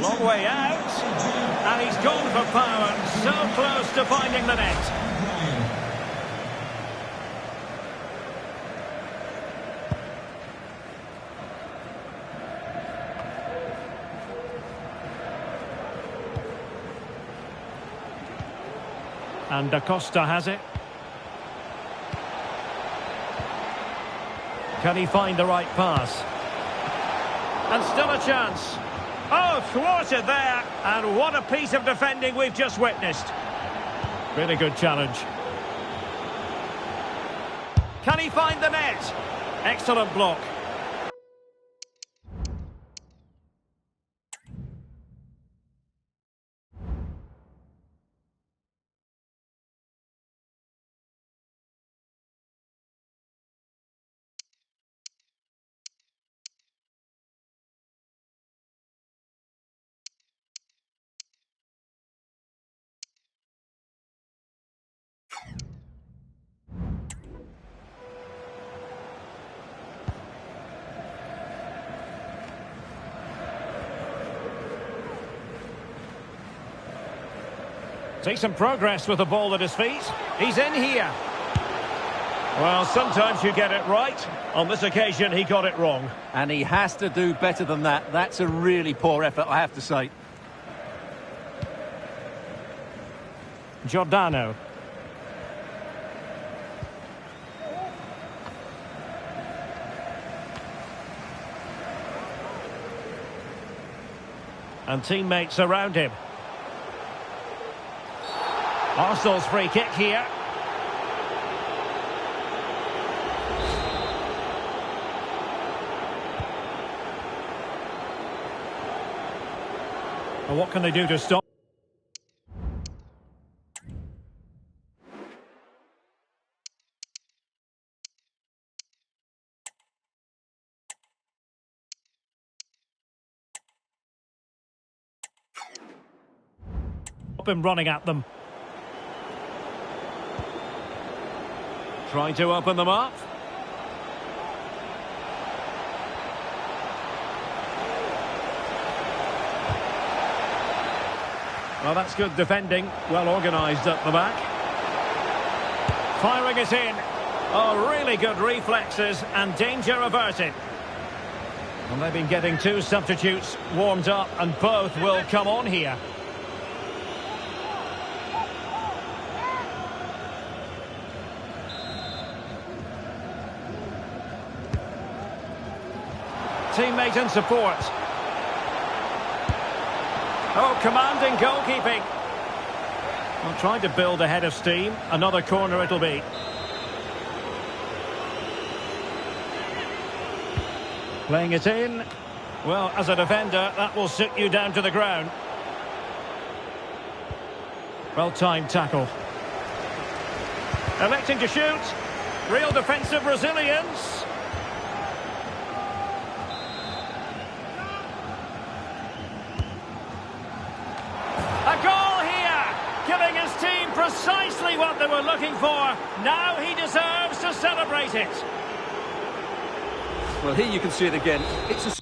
Long way out, and he's gone for power, so close to finding the net. And Da Costa has it. Can he find the right pass? And still a chance. Oh, thwarted there. And what a piece of defending we've just witnessed. Really good challenge. Can he find the net? Excellent block. Decent progress with the ball at his feet. He's in here. Well, sometimes you get it right. On this occasion, he got it wrong. And he has to do better than that. That's a really poor effort, I have to say. Giordano. And teammates around him. Arsenal's free kick here. Well, what can they do to stop? Up and running at them. Trying to open them up. Well, that's good defending. Well organised at the back. Firing it in. Oh, really good reflexes and danger averted. And they've been getting two substitutes warmed up and both will come on here. Teammate and support. Oh, commanding goalkeeping. Well, trying to build a head of steam. Another corner it'll be. Playing it in. Well, as a defender, that will sit you down to the ground. Well-timed tackle. Electing to shoot. Real defensive resilience. A goal here, giving his team precisely what they were looking for. Now he deserves to celebrate it. Well, here you can see it again. It's a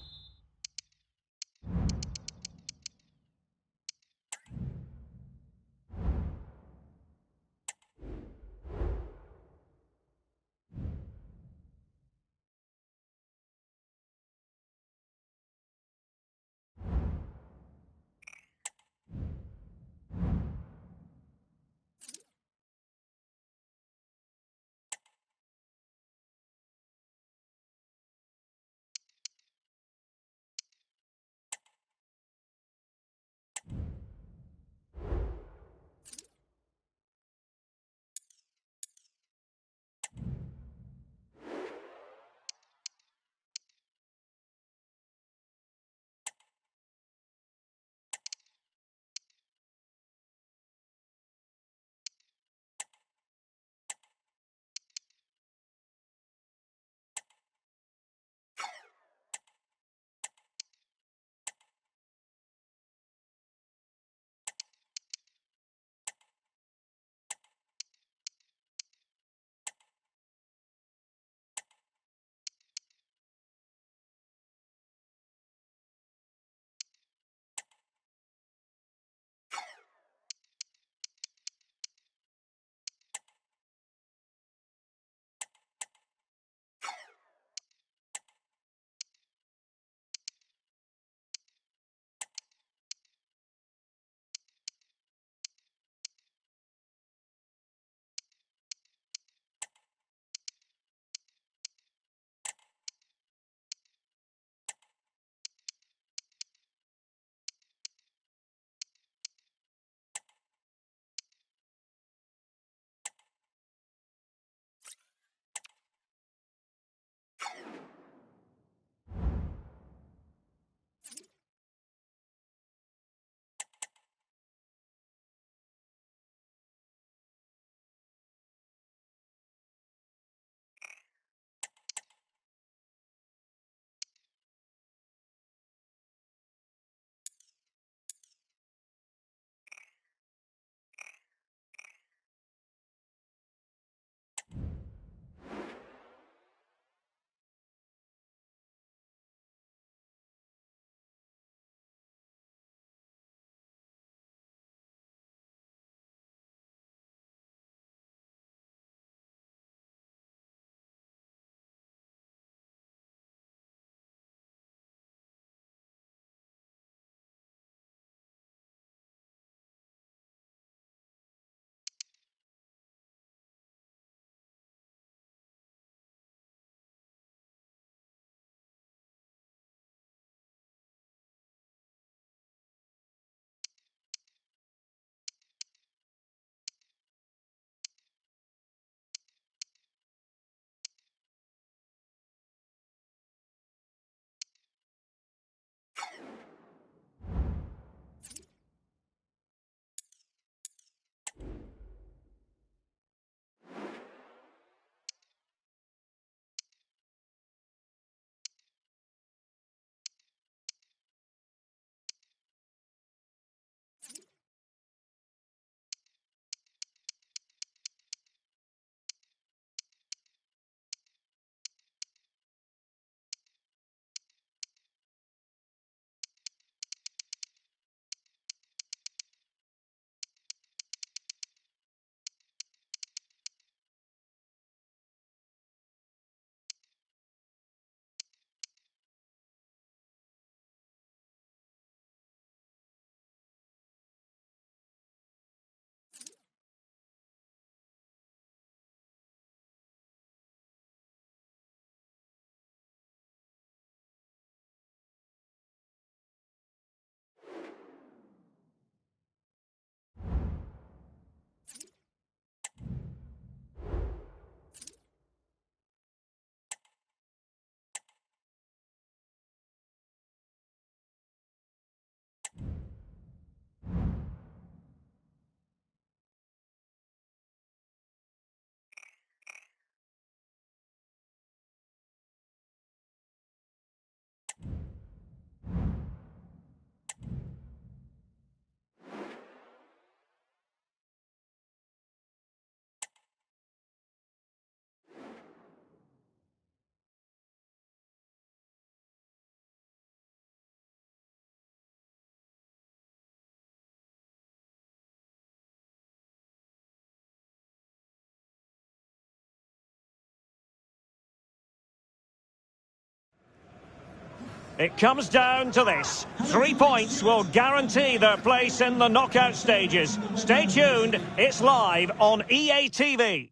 It comes down to this. 3 points will guarantee their place in the knockout stages. Stay tuned, it's live on EA TV.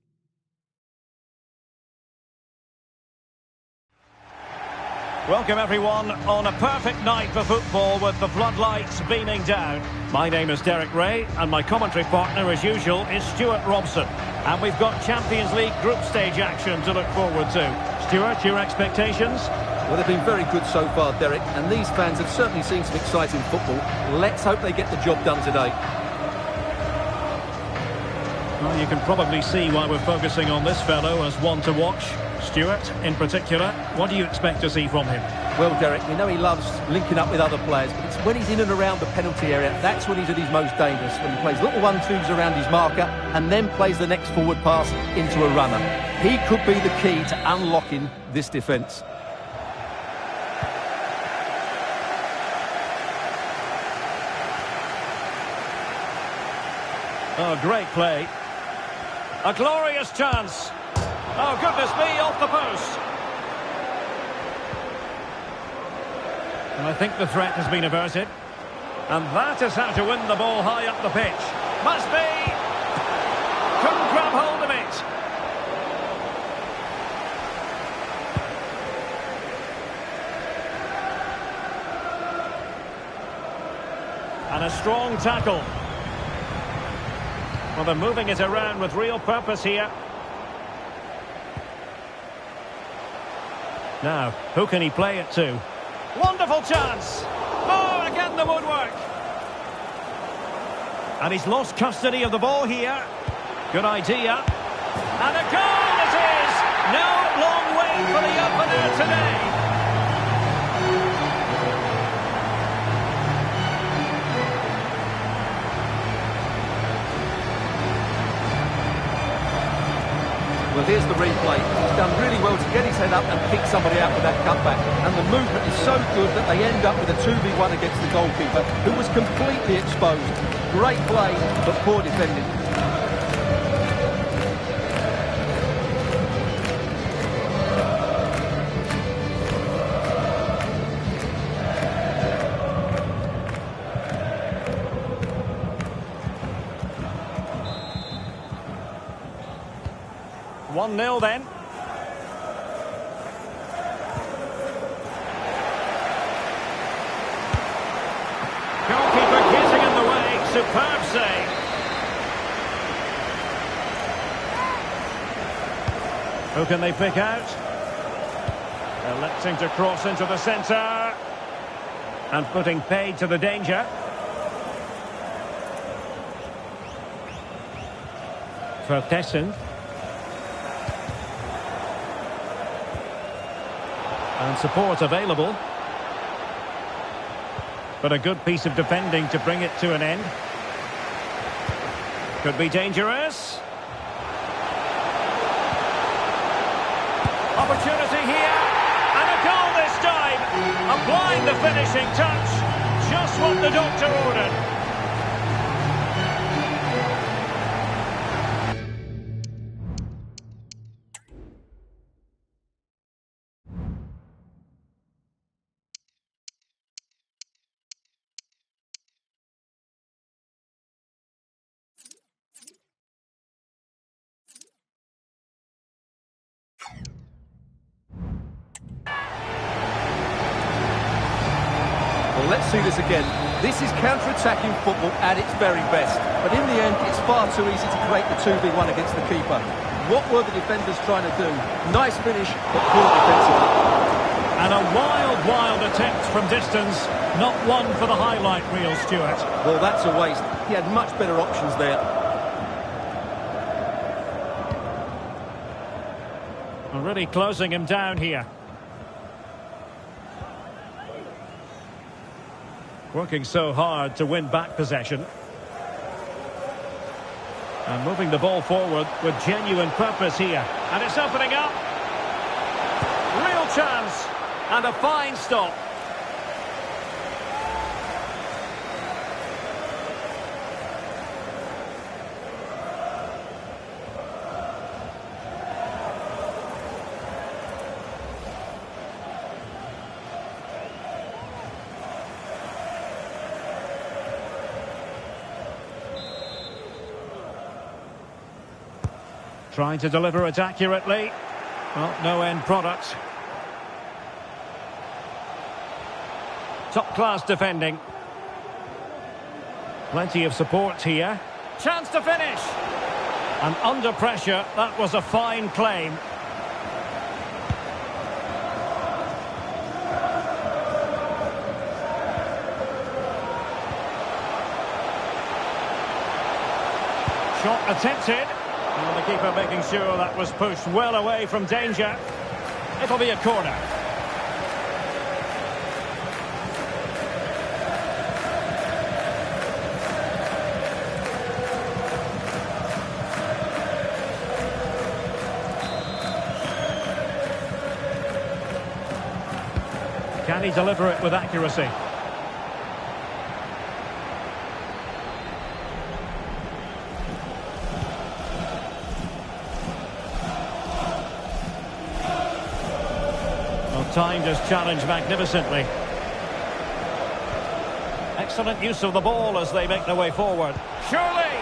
Welcome everyone on a perfect night for football with the floodlights beaming down. My name is Derek Ray and my commentary partner as usual is Stuart Robson. And we've got Champions League group stage action to look forward to. Stuart, your expectations? Well, they've been very good so far, Derek, and these fans have certainly seen some exciting football. Let's hope they get the job done today. Well, you can probably see why we're focusing on this fellow as one to watch. Stuart, in particular, what do you expect to see from him? Well, Derek, we know he loves linking up with other players, but it's when he's in and around the penalty area, that's when he's at his most dangerous, when he plays little 1-2s around his marker and then plays the next forward pass into a runner. He could be the key to unlocking this defence. Oh, great play. A glorious chance. Oh, goodness me, off the post. And I think the threat has been averted. And that is how to win the ball high up the pitch. Must be. Couldn't grab hold of it. And a strong tackle. Well, they're moving it around with real purpose here. Now, who can he play it to? Wonderful chance! Oh, again the woodwork! And he's lost custody of the ball here. Good idea. And a goal it is! No long wait for the opener today. Well, here's the replay. He's done really well to get his head up and pick somebody out with that cutback. And the movement is so good that they end up with a 2v1 against the goalkeeper, who was completely exposed. Great play, but poor defending. One 0 then. Goalkeeper getting in the way. Superb save. Who can they pick out? Electing to cross into the centre. And putting paid to the danger. For Tessin. And support available. But a good piece of defending to bring it to an end. Could be dangerous. Opportunity here. And a goal this time. Applying the finishing touch. Just what the doctor ordered. Well, let's see this again. This is counter-attacking football at its very best. But in the end, it's far too easy to create the 2v1 against the keeper. What were the defenders trying to do? Nice finish, but poor defensively. And a wild attempt from distance. Not one for the highlight reel, Stuart. Well, that's a waste. He had much better options there. Already closing him down here. Working so hard to win back possession. And moving the ball forward with genuine purpose here. And it's opening up. Real chance. And a fine stop. Trying to deliver it accurately. Well, no end product. Top-class defending. Plenty of support here. Chance to finish. And under pressure, that was a fine claim. Shot attempted. And the keeper making sure that was pushed well away from danger. It'll be a corner. Can he deliver it with accuracy? Well, timed his challenge magnificently. Excellent use of the ball as they make their way forward. Surely!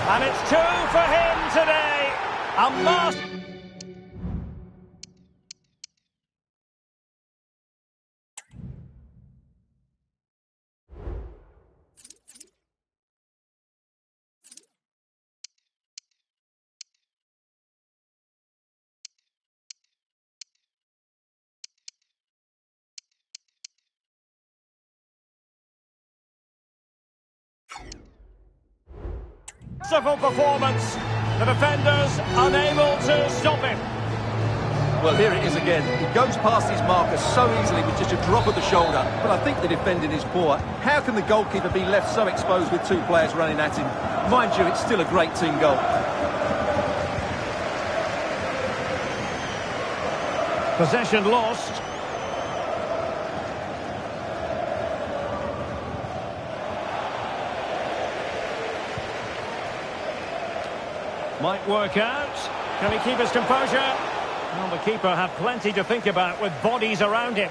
And it's 2 for him today. A master. Merciful performance. The defenders unable to stop him. Well, here it is again. He goes past his marker so easily with just a drop of the shoulder. But I think the defending is poor. How can the goalkeeper be left so exposed with 2 players running at him? Mind you, it's still a great team goal. Possession lost. Might work out. Can he keep his composure? Well, the keeper had plenty to think about with bodies around him.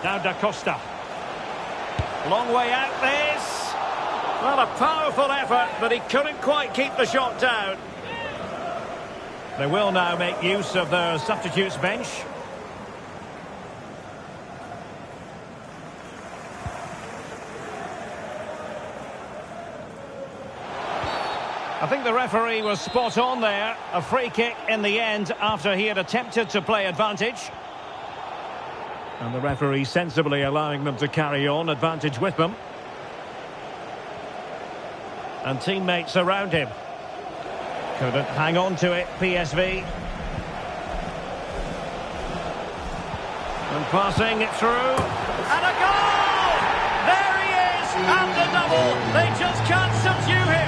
Now Da Costa. Long way out this. Well, a powerful effort, but he couldn't quite keep the shot down. They will now make use of their substitutes bench. I think the referee was spot on there. A free kick in the end after he had attempted to play advantage. And the referee sensibly allowing them to carry on, advantage with them. And teammates around him. Couldn't hang on to it, PSV. And passing it through. And a goal! There he is! And a double! They just can't subdue him!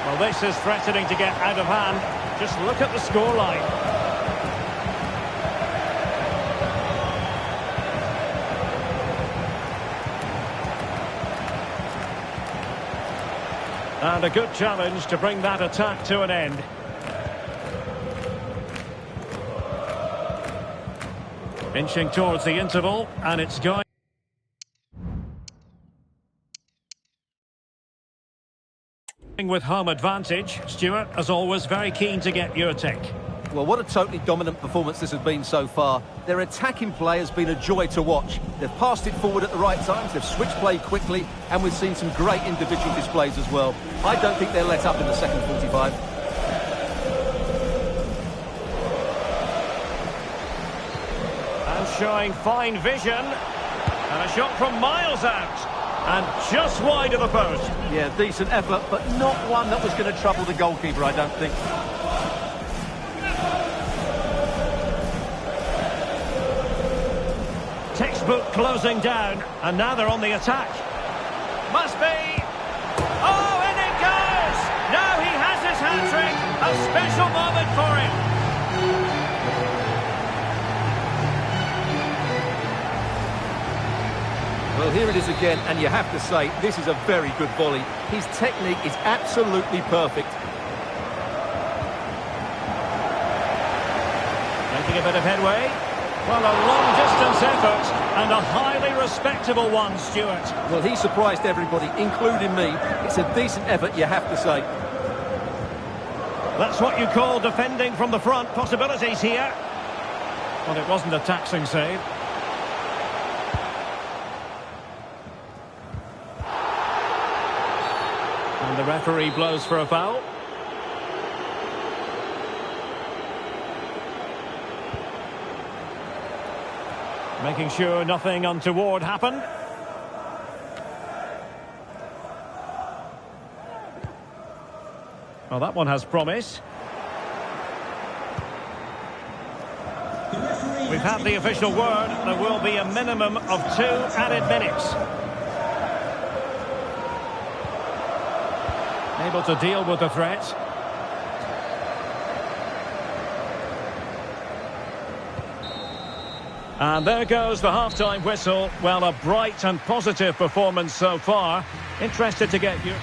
Well, this is threatening to get out of hand. Just look at the scoreline. And a good challenge to bring that attack to an end. Inching towards the interval, and it's going. With home advantage. Stuart, as always, very keen to get your take. Well, what a totally dominant performance this has been so far. Their attacking play has been a joy to watch. They've passed it forward at the right times, they've switched play quickly, and we've seen some great individual displays as well. I don't think they'll let up in the second 45. And showing fine vision. And a shot from miles out. And just wide of the post. Yeah, decent effort, but not one that was going to trouble the goalkeeper, I don't think. Textbook closing down, and now they're on the attack. Must be. Oh, and it goes! Now he has his hat-trick. A special moment for him. Well, here it is again, and you have to say, this is a very good volley. His technique is absolutely perfect. making a bit of headway. Well, a long-distance effort and a highly respectable one, Stuart. Well, he surprised everybody, including me. It's a decent effort, you have to say. That's what you call defending from the front. Possibilities here. Well, it wasn't a taxing save. And the referee blows for a foul. Making sure nothing untoward happened. Well, that one has promise. We've had the official word. There will be a minimum of 2 added minutes. Able to deal with the threat. And there goes the half-time whistle. Well, a bright and positive performance so far. Interested to get you...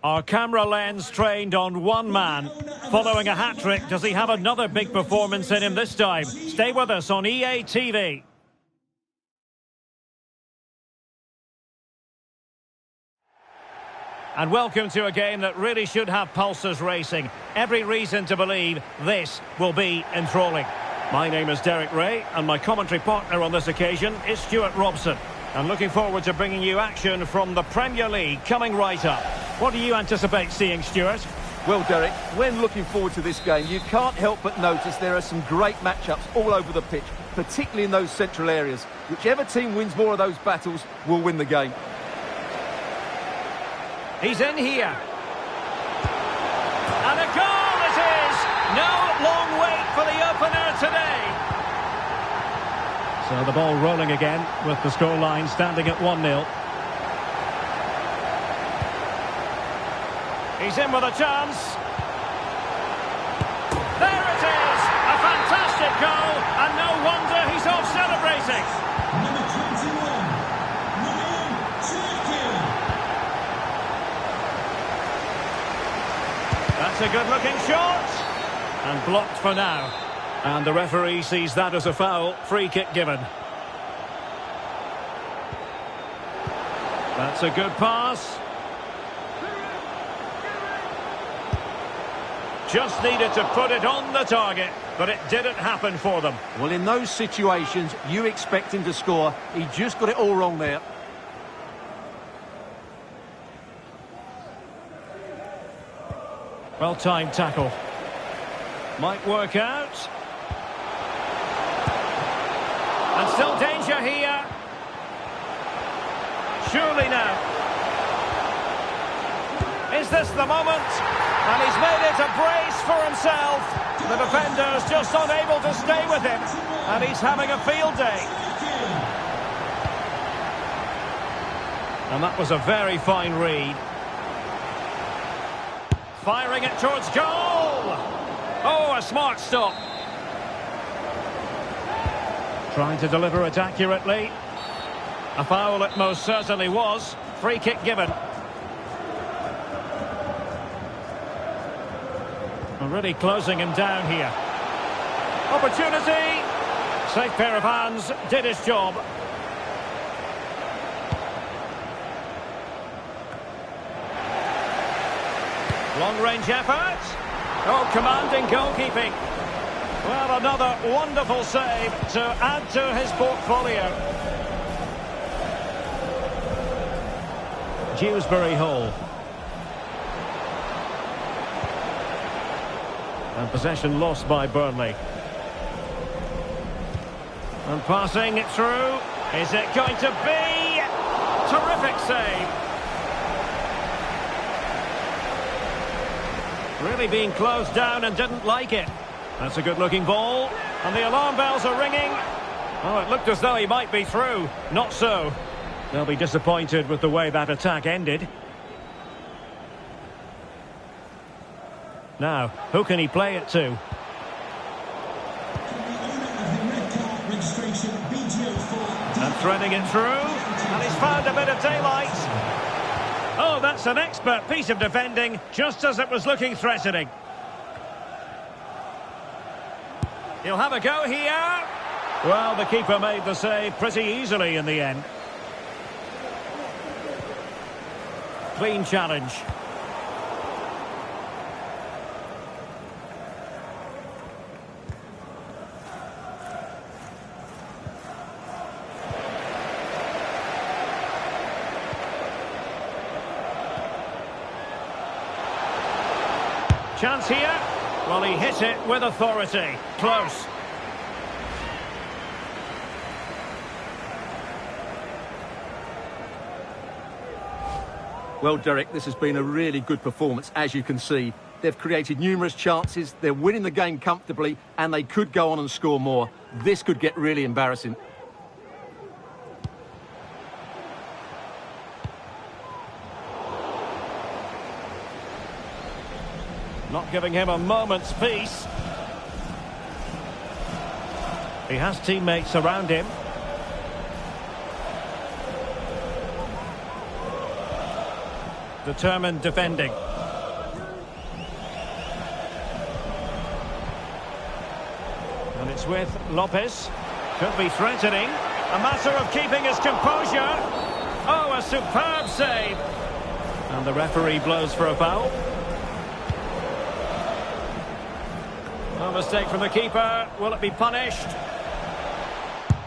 Our camera lens trained on one man. Following a hat-trick, does he have another big performance in him this time? Stay with us on EA TV. And welcome to a game that really should have pulses racing. Every reason to believe this will be enthralling. My name is Derek Ray, and my commentary partner on this occasion is Stuart Robson. I'm looking forward to bringing you action from the Premier League coming right up. What do you anticipate seeing, Stuart? Well, Derek, when looking forward to this game, you can't help but notice there are some great matchups all over the pitch, particularly in those central areas. Whichever team wins more of those battles will win the game. He's in here. And a goal it is! No long wait for the opener today. So the ball rolling again with the scoreline standing at 1-0. He's in with a chance. There it is! A fantastic goal, and no wonder he's off celebrating. Number 21, Ryan Cherkin. That's a good-looking shot. And blocked for now. And the referee sees that as a foul. Free kick given. That's a good pass. Just needed to put it on the target, but it didn't happen for them. Well, in those situations, you expect him to score. He just got it all wrong there. Well-timed tackle. Might work out. And still danger here. Surely now. Is this the moment? And he's made it a brace for himself. The defender's just unable to stay with him. And he's having a field day. And that was a very fine read. Firing it towards goal. Oh, a smart stop. Trying to deliver it accurately. A foul it most certainly was. Free kick given. Really closing him down here. Opportunity. Safe pair of hands. Did his job. Long-range effort. Oh, commanding goalkeeping. Well, another wonderful save to add to his portfolio. Dewsbury Hall. And possession lost by Burnley. And passing it through. Is it going to be? Terrific save. Really being closed down and didn't like it. That's a good-looking ball. And the alarm bells are ringing. Oh, it looked as though he might be through. Not so. They'll be disappointed with the way that attack ended. Now, who can he play it to? And threading it through. And he's found a bit of daylight. Oh, that's an expert piece of defending, just as it was looking threatening. He'll have a go here. Well, the keeper made the save pretty easily in the end. Clean challenge. Chance here. Well, he hit it with authority. Close. Well, Derek, this has been a really good performance, as you can see. They've created numerous chances, they're winning the game comfortably, and they could go on and score more. This could get really embarrassing. Not giving him a moment's peace. He has teammates around him. Determined defending. And it's with Lopez. Could be threatening. A matter of keeping his composure. Oh, a superb save. And the referee blows for a foul. No mistake from the keeper. Will it be punished?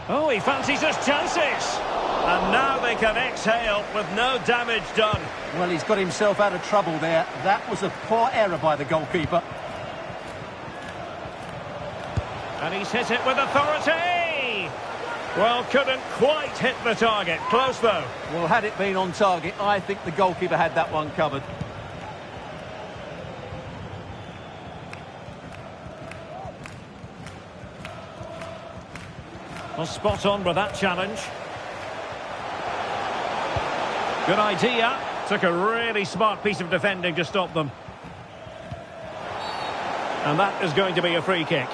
Oh, he fancies his chances. And now they can exhale with no damage done. Well, he's got himself out of trouble there. That was a poor error by the goalkeeper. And he's hit it with authority. Well, couldn't quite hit the target. Close, though. Well, had it been on target, I think the goalkeeper had that one covered. Well, spot on with that challenge. Good idea. Took a really smart piece of defending to stop them. And that is going to be a free kick.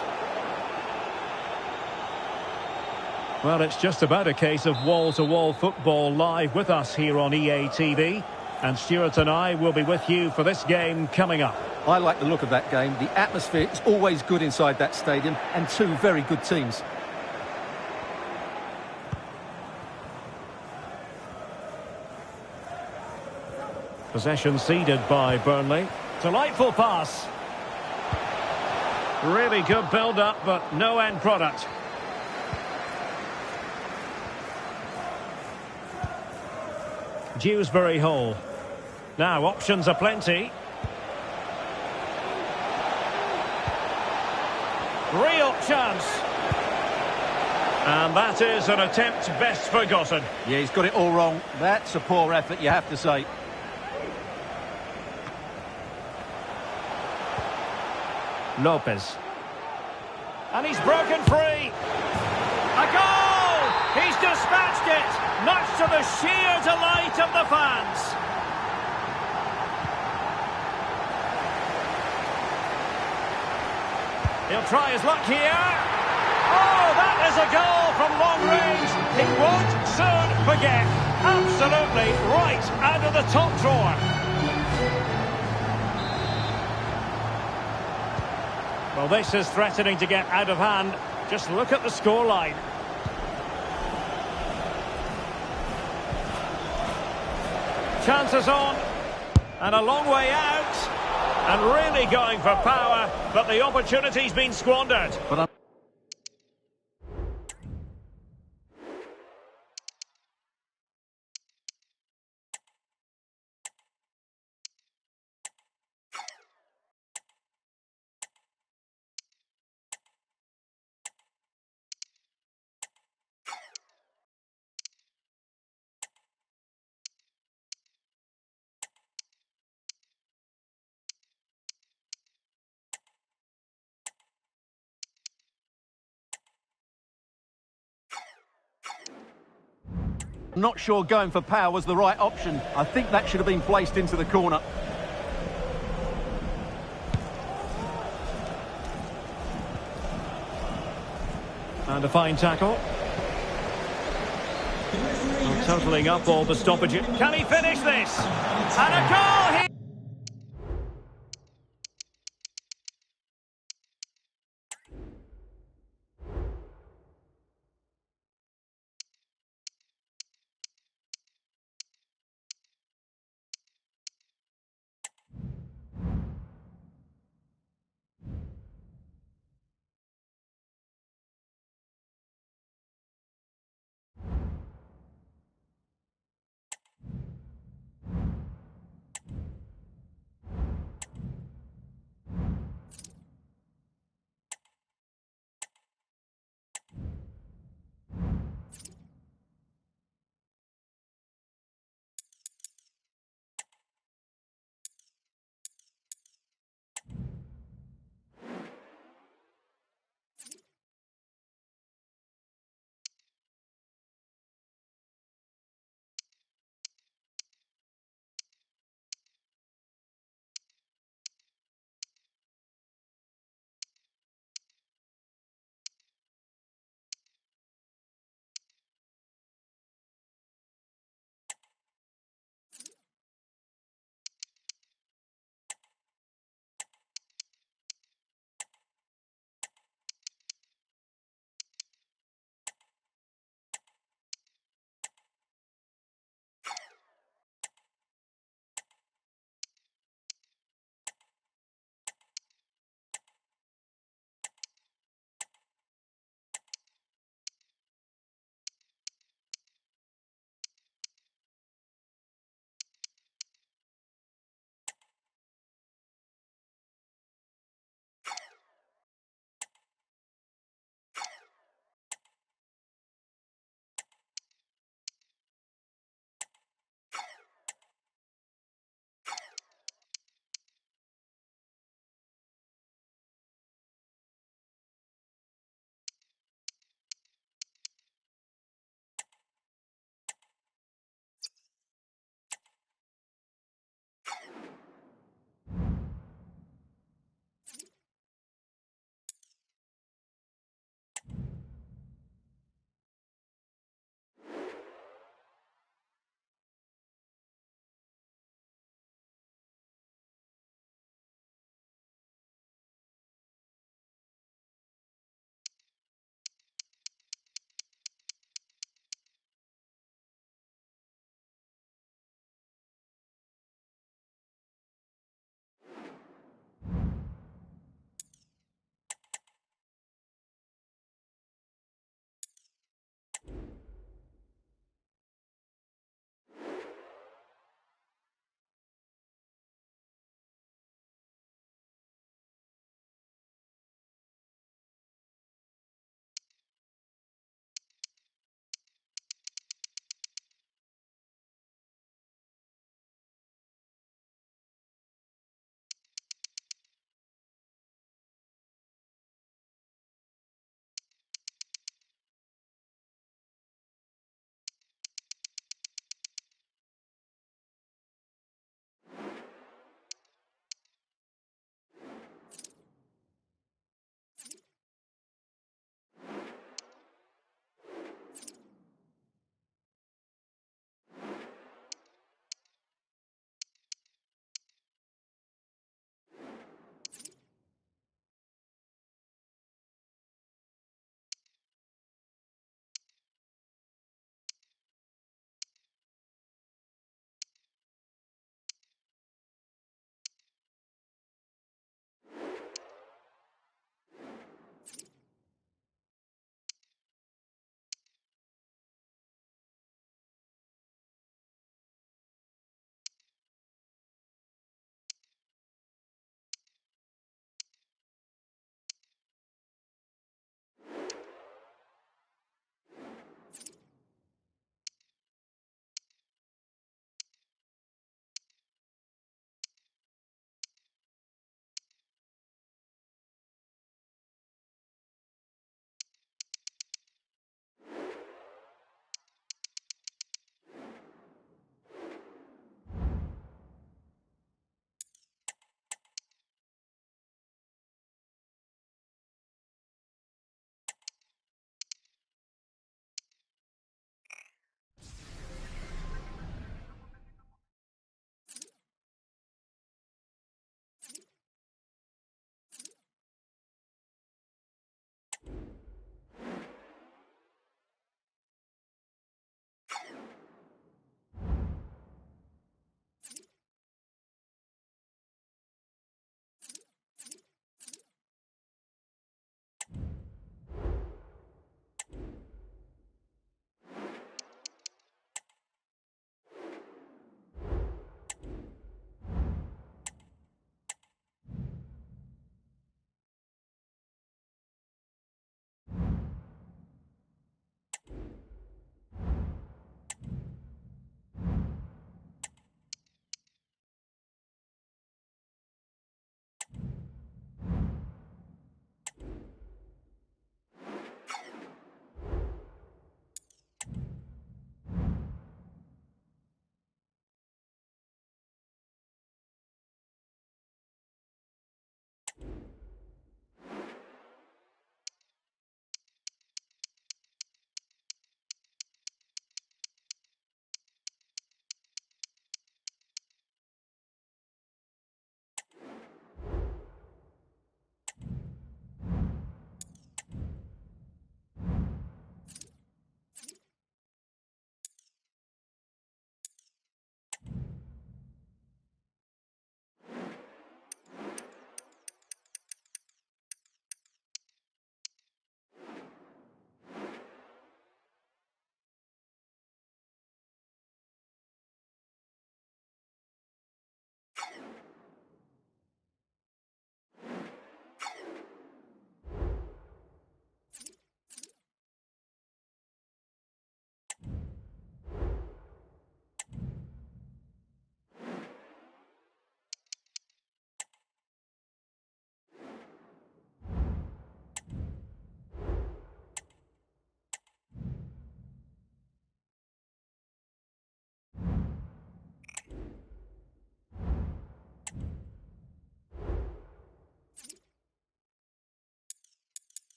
Well, it's just about a case of wall-to-wall football live with us here on EA TV. And Stuart and I will be with you for this game coming up. I like the look of that game. The atmosphere is always good inside that stadium, and two very good teams. Possession ceded by Burnley. Delightful pass. Really good build-up, but no end product. Dewsbury Hall. Now, options are plenty. Real chance. And that is an attempt best forgotten. Yeah, he's got it all wrong. That's a poor effort, you have to say. Lopez. And he's broken free. A goal! He's dispatched it, much to the sheer delight of the fans. He'll try his luck here. Oh, that is a goal from long range. He won't soon forget. Absolutely right out of the top drawer. Well, this is threatening to get out of hand. Just look at the scoreline. Chances on. And a long way out. And really going for power, but the opportunity's been squandered. But I'm not sure going for power was the right option. I think that should have been placed into the corner. And a fine tackle. Totalling up all the stoppages. Can he finish this? And a goal here!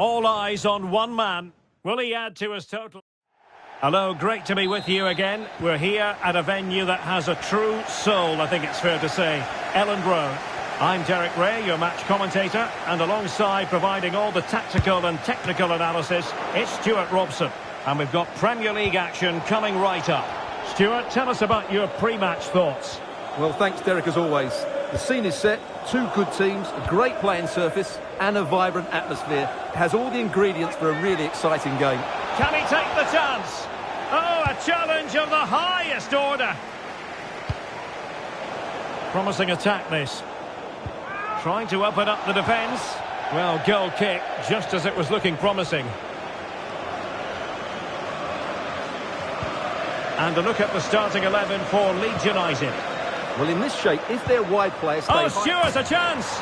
All eyes on one man. Will he add to his total? Hello, great to be with you again. We're here at a venue that has a true soul, I think it's fair to say. Elland Road. I'm Derek Ray, your match commentator, and alongside providing all the tactical and technical analysis, it's Stuart Robson. And we've got Premier League action coming right up. Stuart, tell us about your pre-match thoughts. Well, thanks, Derek, as always. The scene is set, two good teams, a great playing surface, and a vibrant atmosphere. It has all the ingredients for a really exciting game. Can he take the chance? Oh, a challenge of the highest order. Promising attack, this. Trying to open up the defence. Well, goal kick, just as it was looking promising. And a look at the starting 11 for Leeds United. Well, in this shape, if their wide players stay... Oh, Stewart's a chance!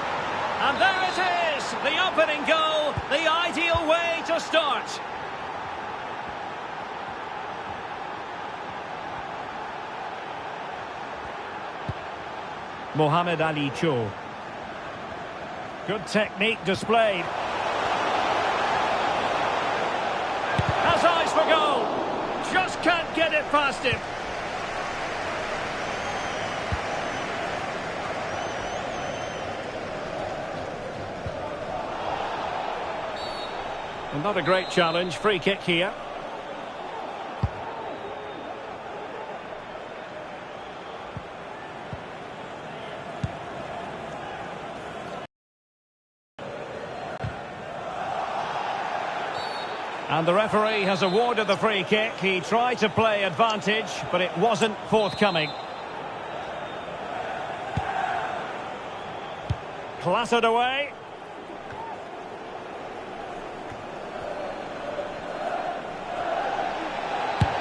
And there it is! The opening goal, the ideal way to start. Mohamed Ali Cho. Good technique displayed. Has eyes for goal. Just can't get it past him. And not a great challenge. Free kick here. And the referee has awarded the free kick. He tried to play advantage, but it wasn't forthcoming. Clattered away.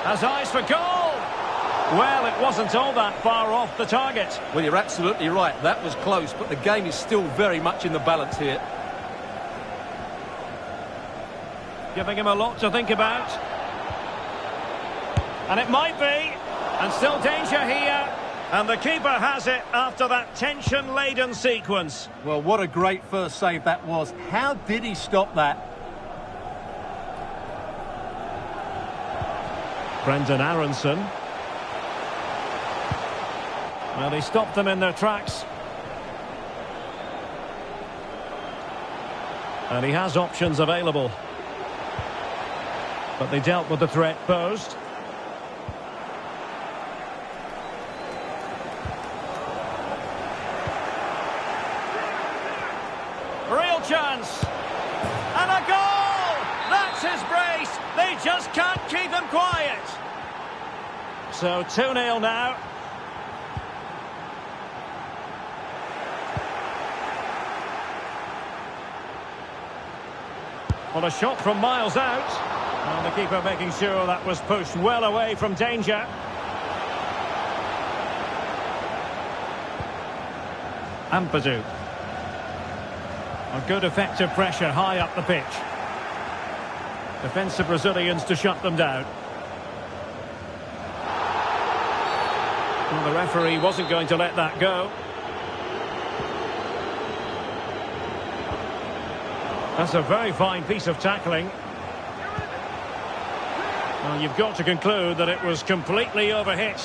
Has eyes for goal. Well, it wasn't all that far off the target. Well, you're absolutely right. That was close, but the game is still very much in the balance here. Giving him a lot to think about. And it might be. And still danger here. And the keeper has it after that tension-laden sequence. Well, what a great first save that was. How did he stop that? Brendan Aronson. Well, he stopped them in their tracks. And he has options available. But they dealt with the threat posed. Real chance. And a goal! That's his brace. They just can't keep him quiet. So 2-0 now. Well, a shot from miles out. And the keeper making sure that was pushed well away from danger. Ampadu. A good effective pressure high up the pitch. Defensive Brazilians to shut them down. Well, the referee wasn't going to let that go. That's a very fine piece of tackling. Well, you've got to conclude that it was completely overhit.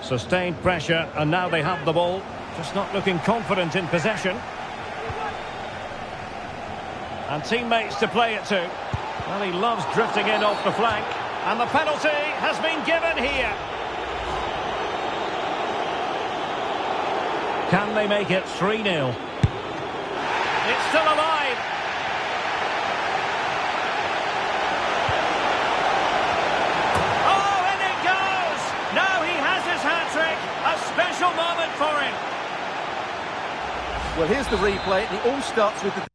Sustained pressure, and now they have the ball. Just not looking confident in possession. And teammates to play it to. Well, he loves drifting in off the flank. And the penalty has been given here. Can they make it 3-0? It's still alive. Oh, and it goes! Now he has his hat-trick. A special moment for him. Well, here's the replay. It all starts with the...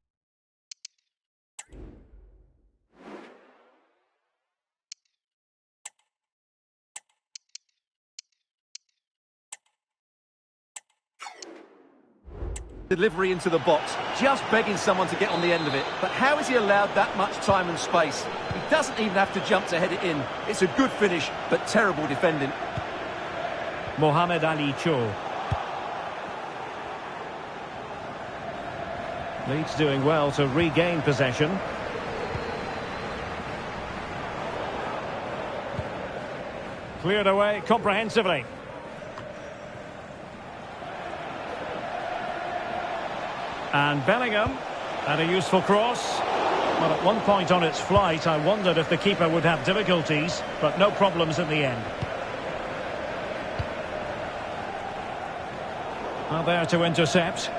delivery into the box, just begging someone to get on the end of it. But how has he allowed that much time and space? He doesn't even have to jump to head it in. It's a good finish, but terrible defending. Mohamed Ali Cho. Leeds doing well to regain possession. Cleared away comprehensively. And Bellingham had a useful cross. Well, at one point on its flight, I wondered if the keeper would have difficulties, but no problems in the end. Well, there to intercept.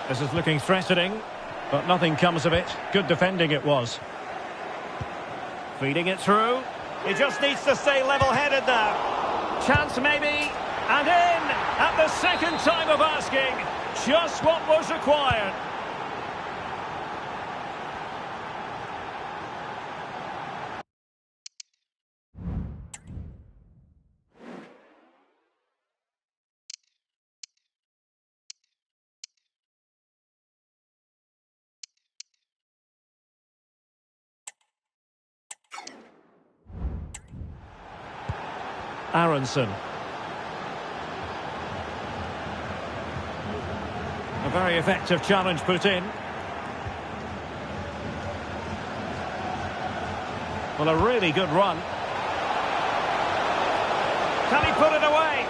This is looking threatening, but nothing comes of it. Good defending it was. Feeding it through. He just needs to stay level-headed now. Chance maybe, and in at the second time of asking. Just what was required. Aronson. A very effective challenge put in. Well, a really good run. Can he put it away?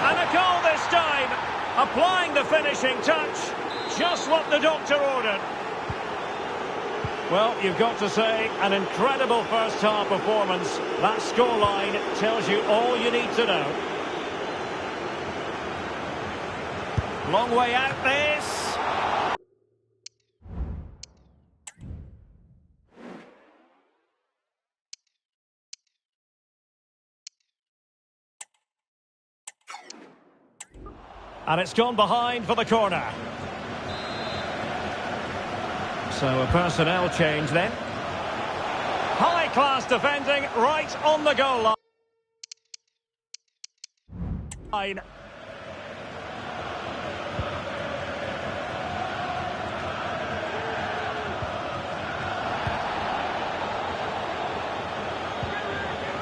And a goal this time. Applying the finishing touch. Just what the doctor ordered. Well, you've got to say, an incredible first-half performance. That scoreline tells you all you need to know. Long way out this. And it's gone behind for the corner. So a personnel change then. High-class defending right on the goal line.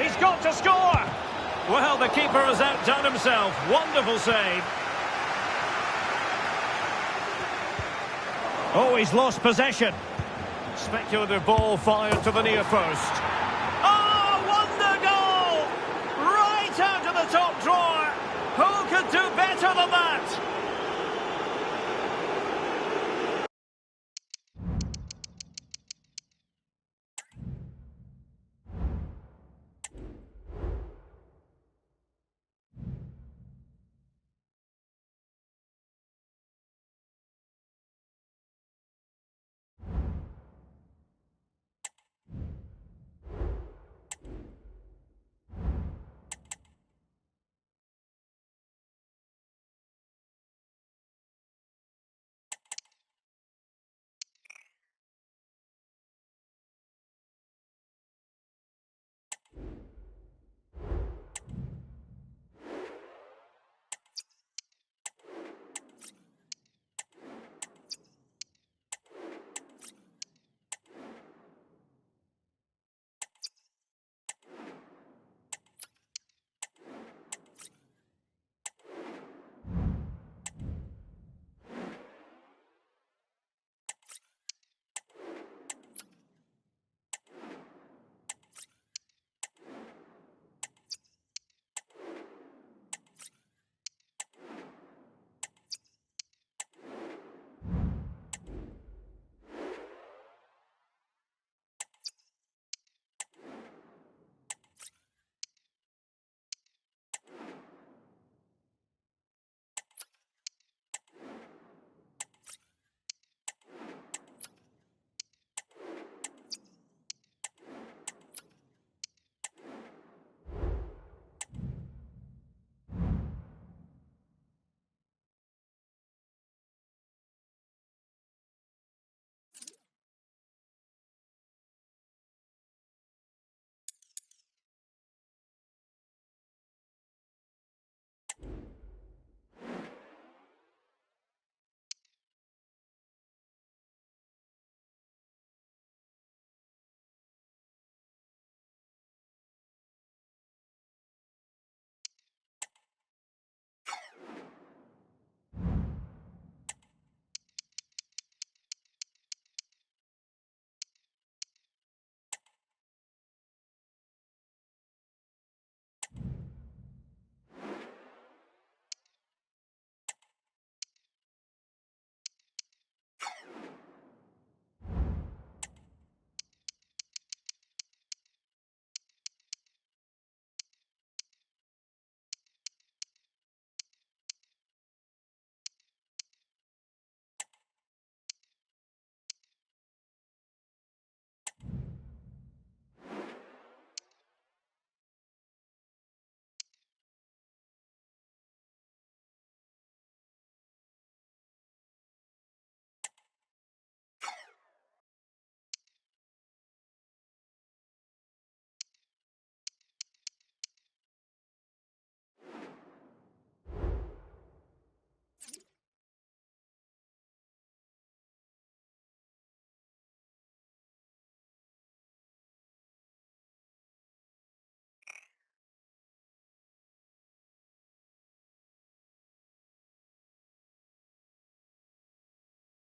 He's got to score! Well, the keeper has outdone himself. Wonderful save. Oh, he's lost possession. Speculative ball fired to the near post.